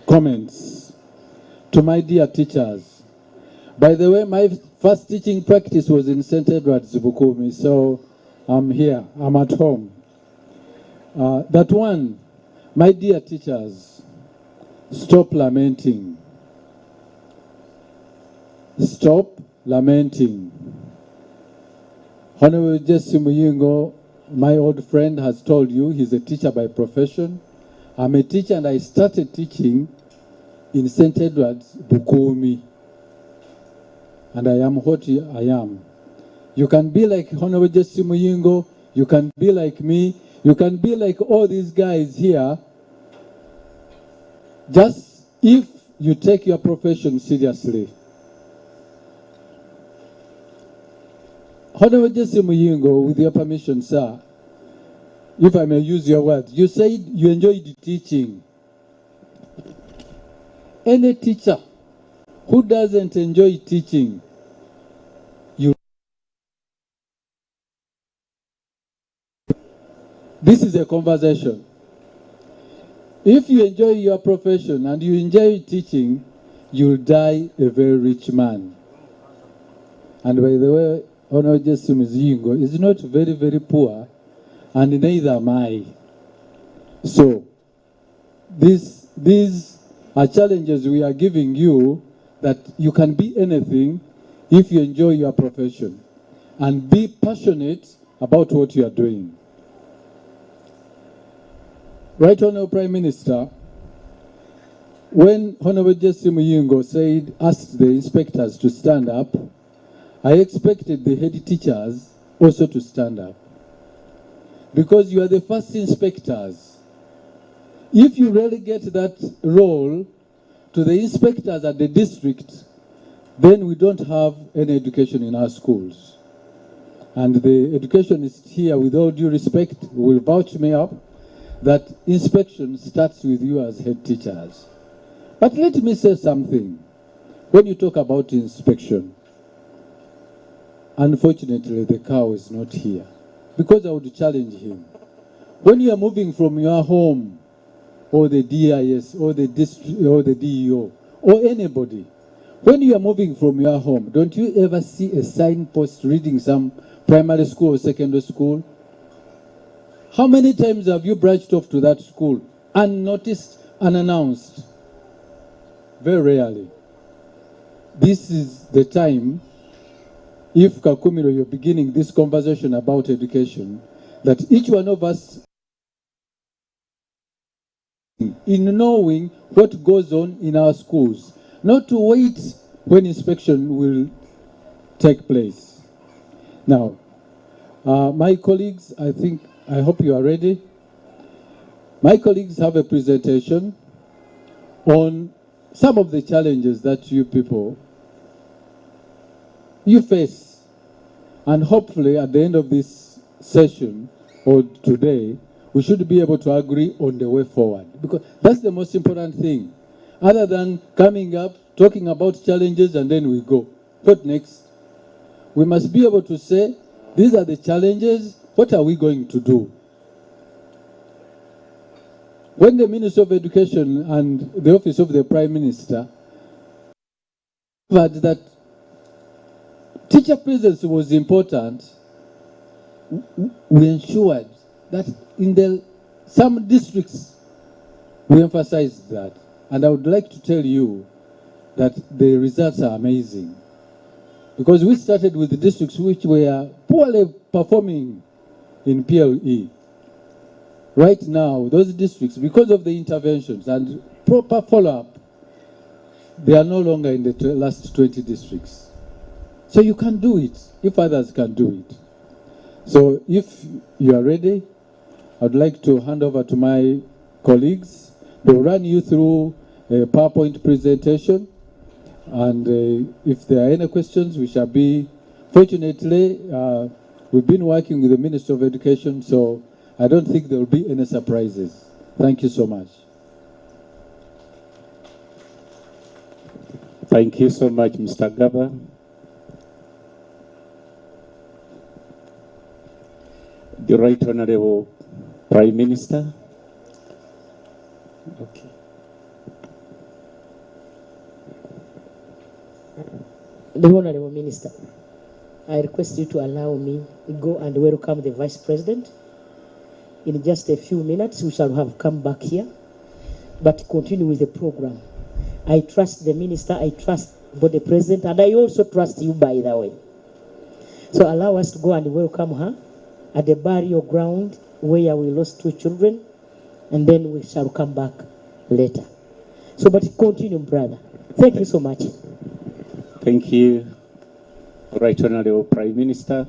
comments to my dear teachers. By the way, my first teaching practice was in St. Edward's, Bukumi, so I'm here, I'm at home. That one, my dear teachers, stop lamenting. Stop lamenting. Honorable Jesse Muyingo, my old friend, has told you he's a teacher by profession. I'm a teacher and I started teaching in St. Edward's, Bukumi. And I am what I am. You can be like Honorable Jesse Muyingo, you can be like me, you can be like all these guys here, just if you take your profession seriously. Honorable Jesse Muyingo, with your permission, sir, if I may use your words, you said you enjoyed teaching. Any teacher who doesn't enjoy teaching, this is a conversation. If you enjoy your profession and you enjoy teaching, you'll die a very rich man. And by the way, Honorable Jesse Muyingo is not very, very poor, and neither am I. So, these are challenges we are giving you, that you can be anything if you enjoy your profession and be passionate about what you are doing. Right Honorable Prime Minister, when Honorable Jesse Muyingo asked the inspectors to stand up, I expected the head teachers also to stand up. Because you are the first inspectors. If you relegate that role to the inspectors at the district, then we don't have any education in our schools. And the educationist here, with all due respect, will vouch me up that inspection starts with you as head teachers. But let me say something. When you talk about inspection, unfortunately the cow is not here, because I would challenge him. When you are moving from your home, or the DIS, or the district, or the DEO, or anybody, when you are moving from your home, don't you ever see a signpost reading some primary school or secondary school? How many times have you branched off to that school unnoticed, unannounced? Very rarely. This is the time, if Kakumiro, you're beginning this conversation about education, that each one of us, in knowing what goes on in our schools, not to wait when inspection will take place. Now, my colleagues, I hope you are ready. My colleagues have a presentation on some of the challenges that you people, you face. And hopefully at the end of this session, or today, we should be able to agree on the way forward. Because that's the most important thing. Other than coming up, talking about challenges, and then we go. What next? We must be able to say, these are the challenges, what are we going to do? When the Minister of Education and the Office of the Prime Minister heard that teacher presence was important, we ensured that in some districts, we emphasized that. And I would like to tell you that the results are amazing. Because we started with the districts which were poorly performing in PLE. Right now, those districts, because of the interventions and proper follow-up, they are no longer in the last 20 districts. So you can do it, if others can do it. So if you are ready, I'd like to hand over to my colleagues. They'll run you through a PowerPoint presentation. And if there are any questions, we shall be, fortunately, we've been working with the Minister of Education, so I don't think there will be any surprises. Thank you so much. Thank you so much, Mr. Gaba. The Right Honorable Prime Minister. Okay. The Honorable Minister, I request you to allow me to go and welcome the Vice President. In just a few minutes, we shall have come back here, but continue with the program. I trust the Minister, I trust both the President, and I also trust you, by the way. So allow us to go and welcome her at the burial ground where we lost 2 children, and then we shall come back later. So, but continue, brother. Thank you so much. Thank you, Right Honorable Prime Minister,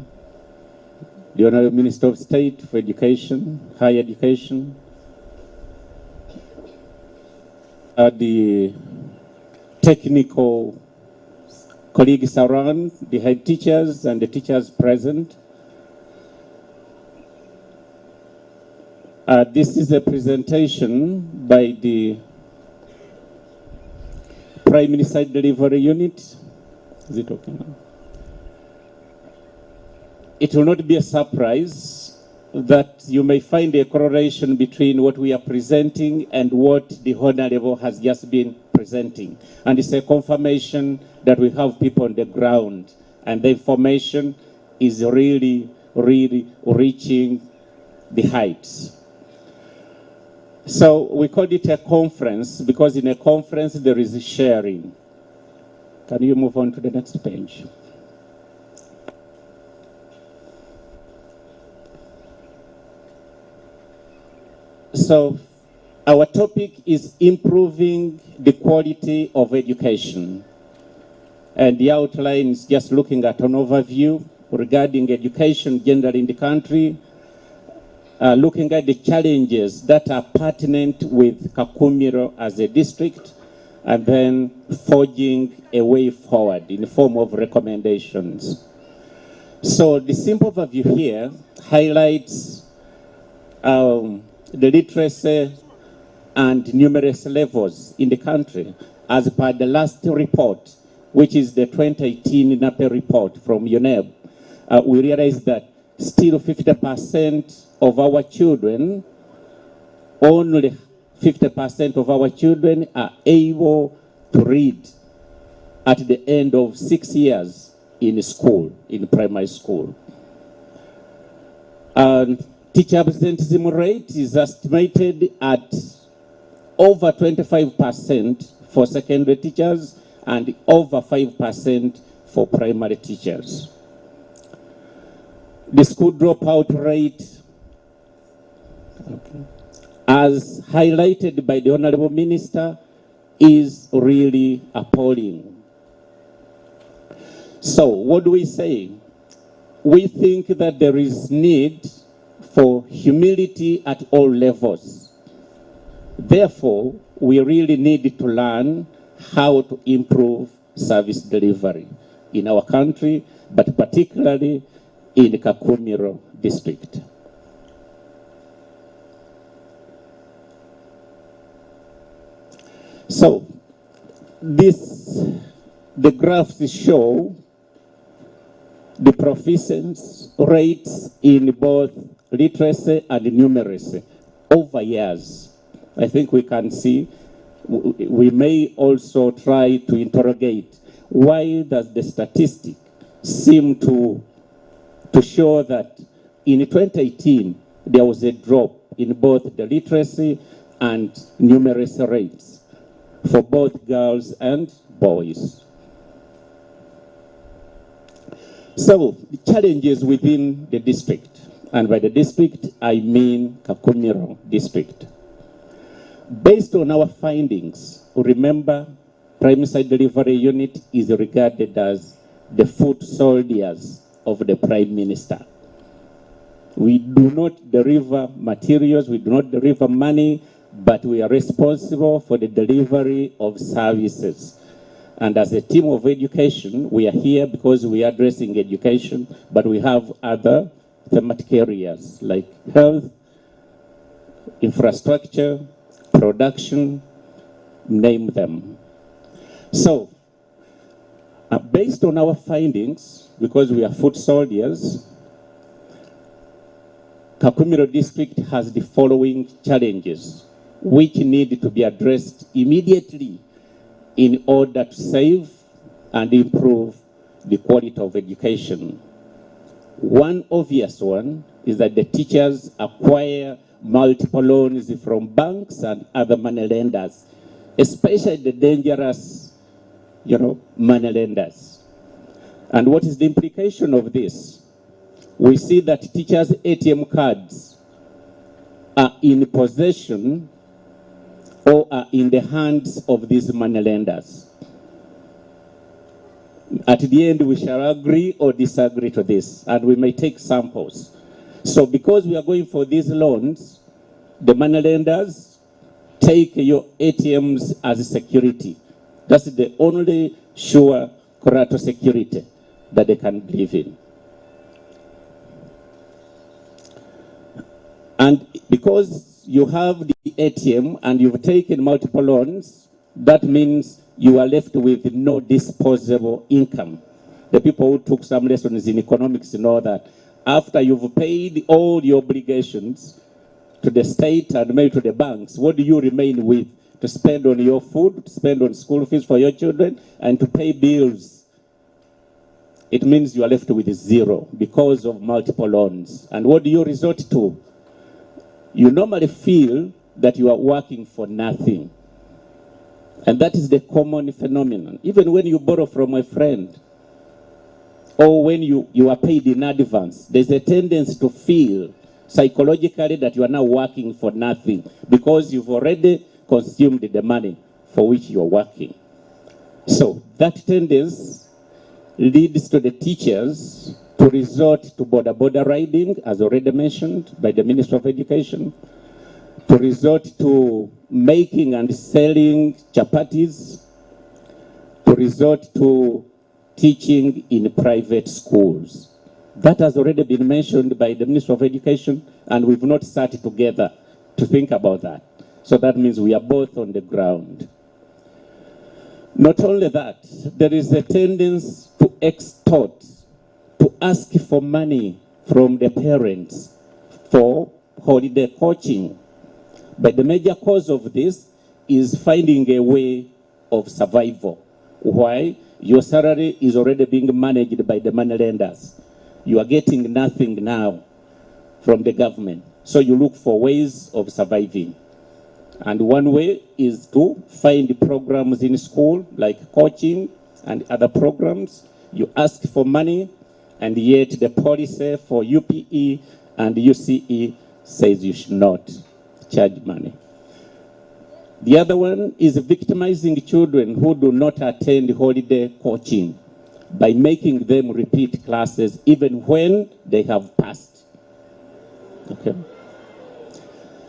the Honorable Minister of State for Education, Higher Education, the technical colleagues around, the head teachers and the teachers present. This is a presentation by the Prime Minister Delivery Unit. Is it okay now? It will not be a surprise that you may find a correlation between what we are presenting and what the Honorable has just been presenting. And it's a confirmation that we have people on the ground and the information is really, really reaching the heights. So we called it a conference because in a conference there is sharing. Can you move on to the next page? So our topic is improving the quality of education. And the outline is just looking at an overview regarding education generally in the country, looking at the challenges that are pertinent with Kakumiro as a district, and then forging a way forward in the form of recommendations. So the simple overview here highlights the literacy and numeracy levels in the country as per the last report, which is the 2018 NAPE report from UNEB. We realized that still 50% of our children, only 50% of our children are able to read at the end of 6 years in school, in primary school. And teacher absenteeism rate is estimated at over 25% for secondary teachers and over 5% for primary teachers. The school dropout rate, as highlighted by the Honorable Minister, is really appalling. So what do we say? We think that there is need for humility at all levels. Therefore, we really need to learn how to improve service delivery in our country, but particularly in Kakumiro district. So, the graphs show the proficiency rates in both literacy and numeracy over years. I think we can see, we may also try to interrogate why does the statistic seem to show that in 2018 there was a drop in both the literacy and numeracy rates for both girls and boys. So the challenges within the district, and by the district I mean Kakumiro district. Based on our findings, remember Primary Site Delivery Unit is regarded as the foot soldiers of the Prime Minister. We do not deliver materials, we do not deliver money, but we are responsible for the delivery of services. And as a team of education, we are here because we are addressing education, but we have other thematic areas like health, infrastructure, production, name them. So, based on our findings, because we are foot soldiers, Kakumiro district has the following challenges which need to be addressed immediately in order to save and improve the quality of education. One obvious one is that the teachers acquire multiple loans from banks and other money lenders, especially the dangerous, money lenders. And what is the implication of this? We see that teachers' ATM cards are in possession or are in the hands of these money lenders. At the end, we shall agree or disagree to this, and we may take samples. So because we are going for these loans, the money lenders take your ATMs as security. That's the only sure collateral security that they can believe in. And because you have the ATM and you've taken multiple loans, that means you are left with no disposable income. The people who took some lessons in economics know that after you've paid all your obligations to the state and maybe to the banks, what do you remain with? To spend on your food, to spend on school fees for your children, and to pay bills. It means you are left with zero because of multiple loans. And what do you resort to? You normally feel that you are working for nothing. And that is the common phenomenon. Even when you borrow from a friend, or when you are paid in advance, there's a tendency to feel psychologically that you are now working for nothing because you've already consumed the money for which you are working. So that tendency leads to the teachers to resort to border riding, as already mentioned by the Minister of Education, to resort to making and selling chapatis, to resort to teaching in private schools. That has already been mentioned by the Minister of Education, and we've not sat together to think about that. So that means we are both on the ground. Not only that, there is a tendency to extort, to ask for money from the parents for holiday coaching. But the major cause of this is finding a way of survival. Why? Your salary is already being managed by the money lenders. You are getting nothing now from the government. So you look for ways of surviving. And one way is to find programs in school, like coaching and other programs. You ask for money, and yet the policy for UPE and UCE says you should not charge money. The other one is victimizing children who do not attend holiday coaching by making them repeat classes even when they have passed. Okay.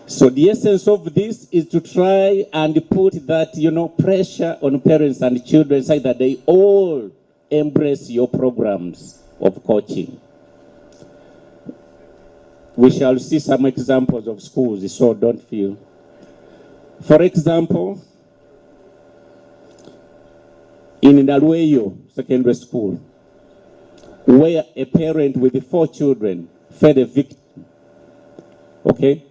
So the essence of this is to try and put that, pressure on parents and children so that they all embrace your programs of coaching. We shall see some examples of schools, so don't feel. For example, in Nalueyo Secondary School, where a parent with 4 children fed a victim, okay?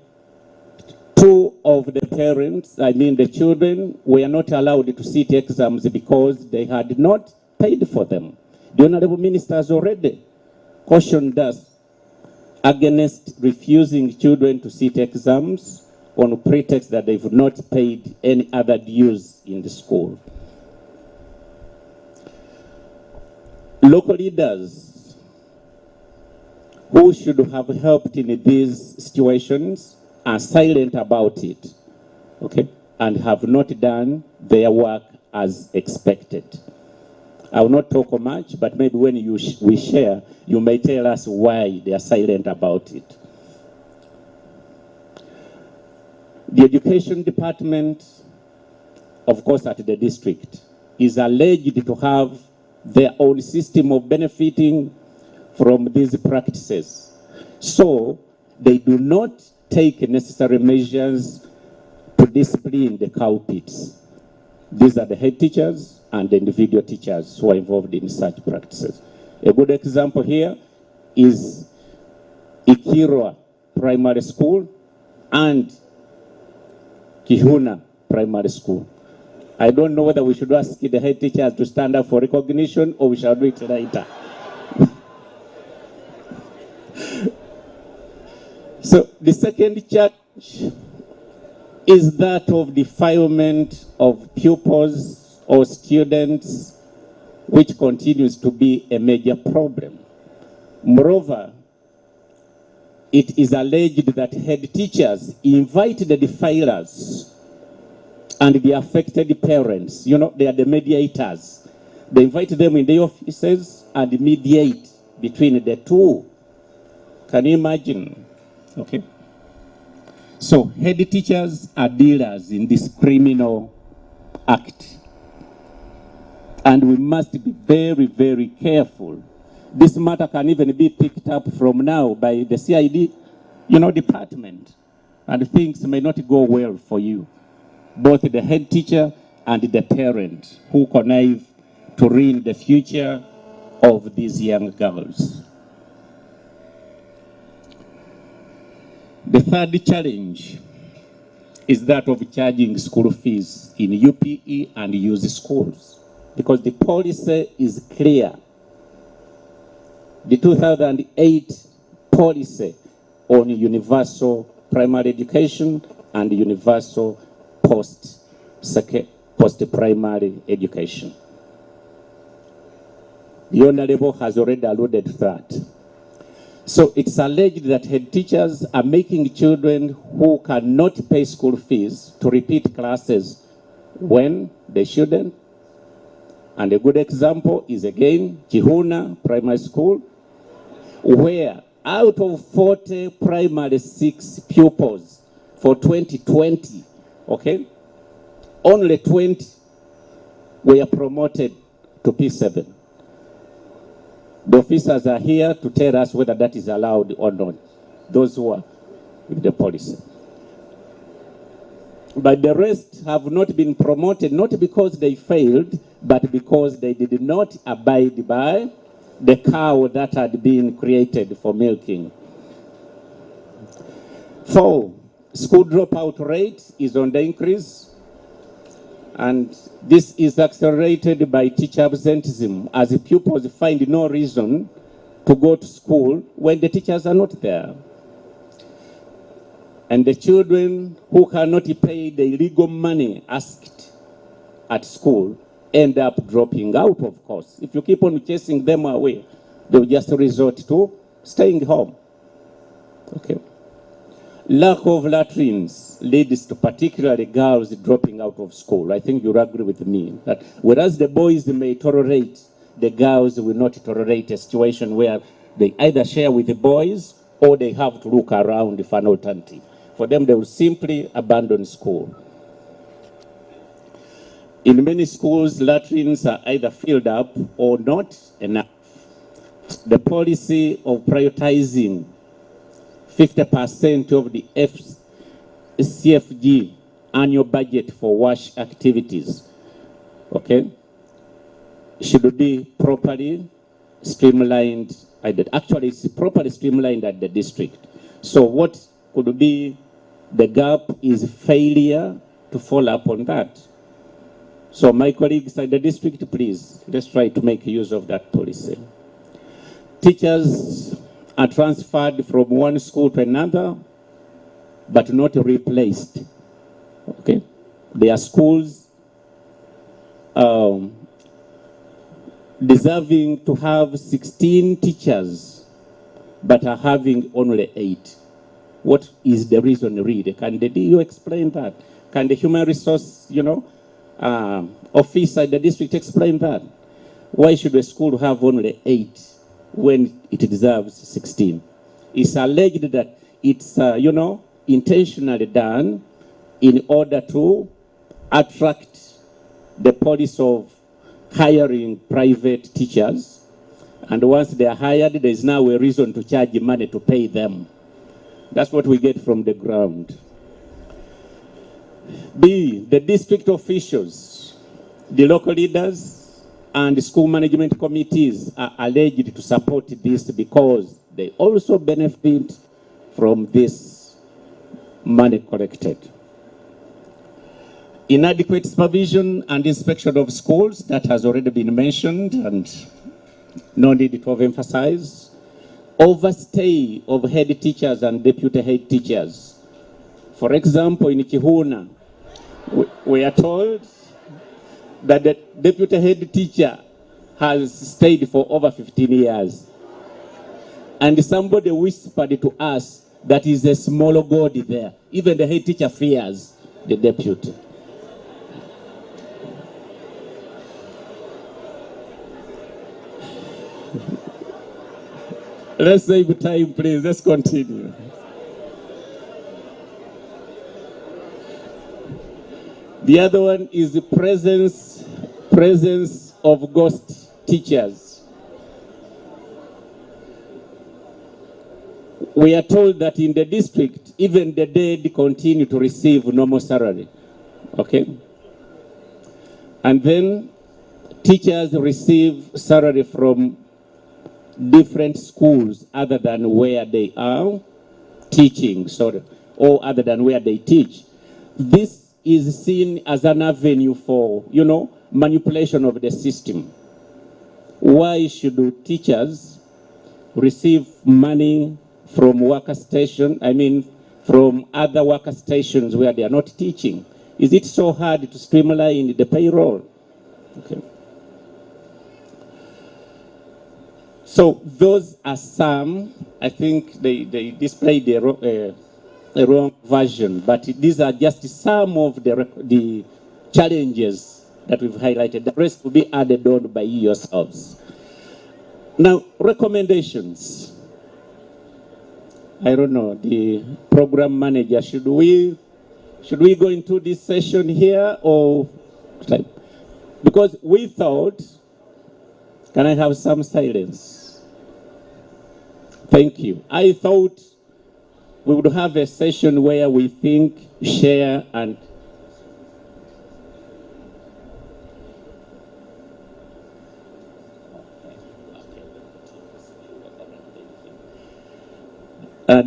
2 of the parents, the children, were not allowed to sit exams because they had not paid for them. The Honorable Minister has already cautioned us against refusing children to sit exams on pretext that they've not paid any other dues in the school. Local leaders who should have helped in these situations are silent about it, okay, and have not done their work as expected. I will not talk much, but maybe when we share, you may tell us why they are silent about it. The education department, of course, at the district, is alleged to have their own system of benefiting from these practices. So they do not take necessary measures to discipline the culprits. These are the head teachers and the individual teachers who are involved in such practices. A good example here is Ikirwa Primary School and Kihuna Primary School. I don't know whether we should ask the head teachers to stand up for recognition or we shall do it later. So the second challenge is that of defilement of pupils or students, which continues to be a major problem. Moreover, it is alleged that head teachers invite the defilers and the affected parents. You know, they are the mediators. They invite them in the offices and mediate between the two. Can you imagine? Okay. So head teachers are dealers in this criminal act. And we must be very, very careful. This matter can even be picked up from now by the CID, department. And things may not go well for you. Both the head teacher and the parent who connive to ruin the future of these young girls. The third challenge is that of charging school fees in UPE and UZ schools, because the policy is clear. The 2008 policy on universal primary education and universal post-primary education. The Honorable has already alluded to that. So it's alleged that head teachers are making children who cannot pay school fees to repeat classes when they shouldn't. And a good example is again Kihuna Primary School, where out of 40 primary 6 pupils for 2020, okay, only 20 were promoted to P7. The officers are here to tell us whether that is allowed or not, those who are with the policy. But the rest have not been promoted, not because they failed, but because they did not abide by the cow that had been created for milking. 4, school dropout rate is on the increase. And this is accelerated by teacher absenteeism, as pupils find no reason to go to school when the teachers are not there. And the children who cannot pay the legal money asked at school end up dropping out, of course. If you keep on chasing them away, they'll just resort to staying home. Okay. Lack of latrines leads to particularly girls dropping out of school. I think you'll agree with me that whereas the boys may tolerate, the girls will not tolerate a situation where they either share with the boys or they have to look around for an alternative. For them, they will simply abandon school. In many schools, latrines are either filled up or not enough. The policy of prioritizing 50% of the CFG annual budget for wash activities, okay, should be properly streamlined. Actually, it's properly streamlined at the district. So what could be the gap is failure to follow up on that. So my colleagues at the district, please, let's try to make use of that policy. Teachers are transferred from one school to another, but not replaced. Okay? There are schools deserving to have 16 teachers, but are having only 8. What is the reason really? Can the DU explain that? Can the human resource, office at the district explain that? Why should a school have only 8 when it deserves 16? It's alleged that it's, intentionally done in order to attract the policy of hiring private teachers. And once they are hired, there is now a reason to charge money to pay them. That's what we get from the ground. B, the district officials, the local leaders, and the school management committees are alleged to support this because they also benefit from this money collected. Inadequate supervision and inspection of schools, that has already been mentioned and no need to emphasize. Overstay of head teachers and deputy head teachers. For example, in Kihuna, we are told that the deputy head teacher has stayed for over 15 years. And somebody whispered to us that is a small god there. Even the head teacher fears the deputy. Let's save time, please. Let's continue. The other one is the presence of ghost teachers. We are told that in the district, even the dead continue to receive normal salary. Okay? And then teachers receive salary from different schools other than where they are teaching, or other than where they teach. This is seen as an avenue for, manipulation of the system. Why should teachers receive money from from other worker stations where they are not teaching? Is it so hard to streamline the payroll? Okay. So those are some. I think they displayed a wrong version, but these are just some of the challenges that we've highlighted. The rest will be added on by you yourselves. Now, recommendations. I don't know, the program manager, should we go into this session here, or like, because we thought, can I have some silence? Thank you. I thought we would have a session where we think, share, and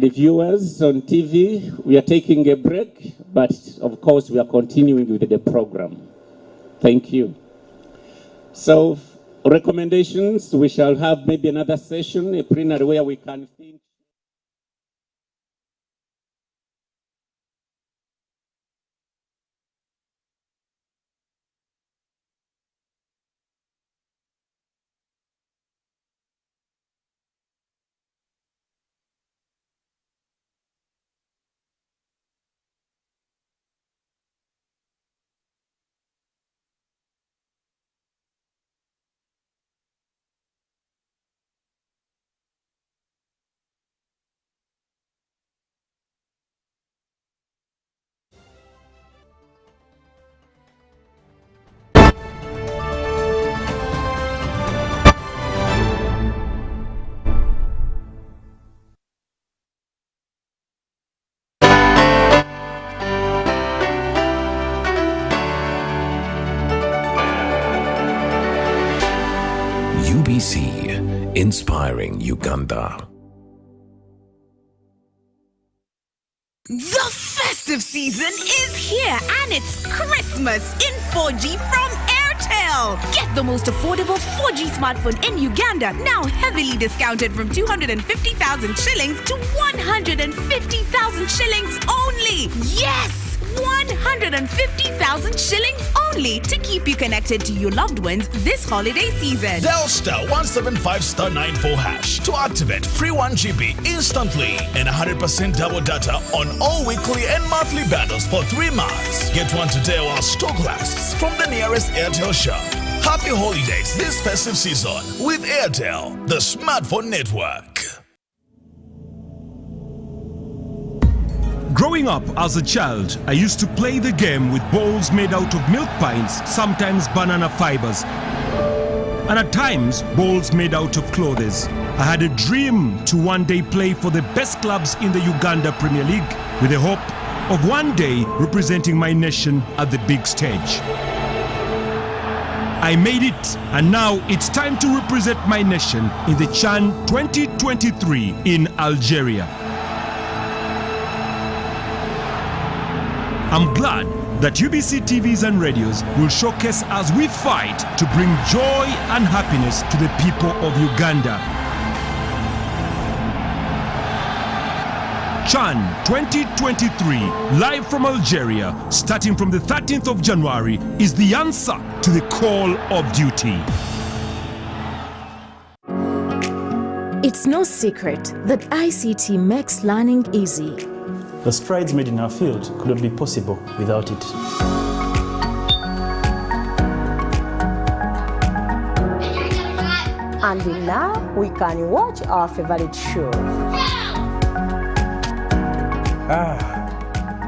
the viewers on TV, we are taking a break, but of course we are continuing with the program. Thank you. So, recommendations, we shall have maybe another session, a plenary where we can think. UBC, inspiring Uganda. The festive season is here and it's Christmas in 4G from Airtel. Get the most affordable 4G smartphone in Uganda, now heavily discounted from 250,000 shillings to 150,000 shillings only. Yes! 150,000 shillings only to keep you connected to your loved ones this holiday season. Dial *175*94# to activate free 1 GB instantly and 100% double data on all weekly and monthly bundles for 3 months. Get one today while stock lasts from the nearest Airtel shop. Happy holidays this festive season with Airtel, the smartphone network. Growing up as a child, I used to play the game with balls made out of milk pints, sometimes banana fibers, and at times balls made out of clothes. I had a dream to one day play for the best clubs in the Uganda Premier League, with the hope of one day representing my nation at the big stage. I made it, and now it's time to represent my nation in the CHAN 2023 in Algeria. I'm glad that UBC TVs and radios will showcase as we fight to bring joy and happiness to the people of Uganda. Chan 2023, live from Algeria, starting from the 13th of January, is the answer to the call of duty. It's no secret that ICT makes learning easy. The strides made in our field could not be possible without it. And now we can watch our favorite show.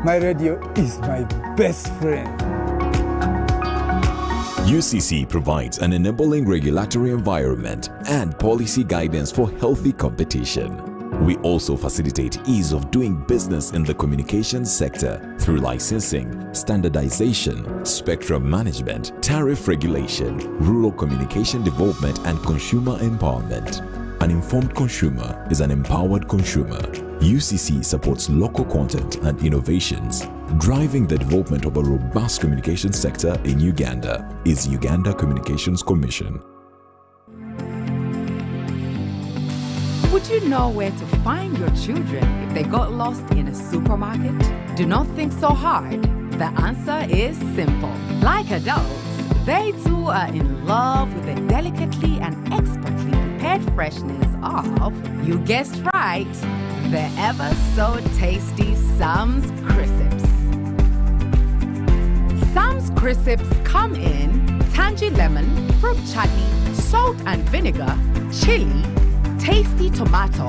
My radio is my best friend. UCC provides an enabling regulatory environment and policy guidance for healthy competition. We also facilitate ease of doing business in the communications sector through licensing, standardization, spectrum management, tariff regulation, rural communication development, and consumer empowerment. An informed consumer is an empowered consumer. UCC supports local content and innovations. Driving the development of a robust communication sector in Uganda is Uganda Communications Commission. Would you know where to find your children if they got lost in a supermarket? Do not think so hard. The answer is simple. Like adults, they too are in love with the delicately and expertly prepared freshness of, you guessed right, the ever so tasty Sam's Crisps. Sam's Crisps come in tangy lemon, fruit chutney, salt and vinegar, chili, tasty tomato,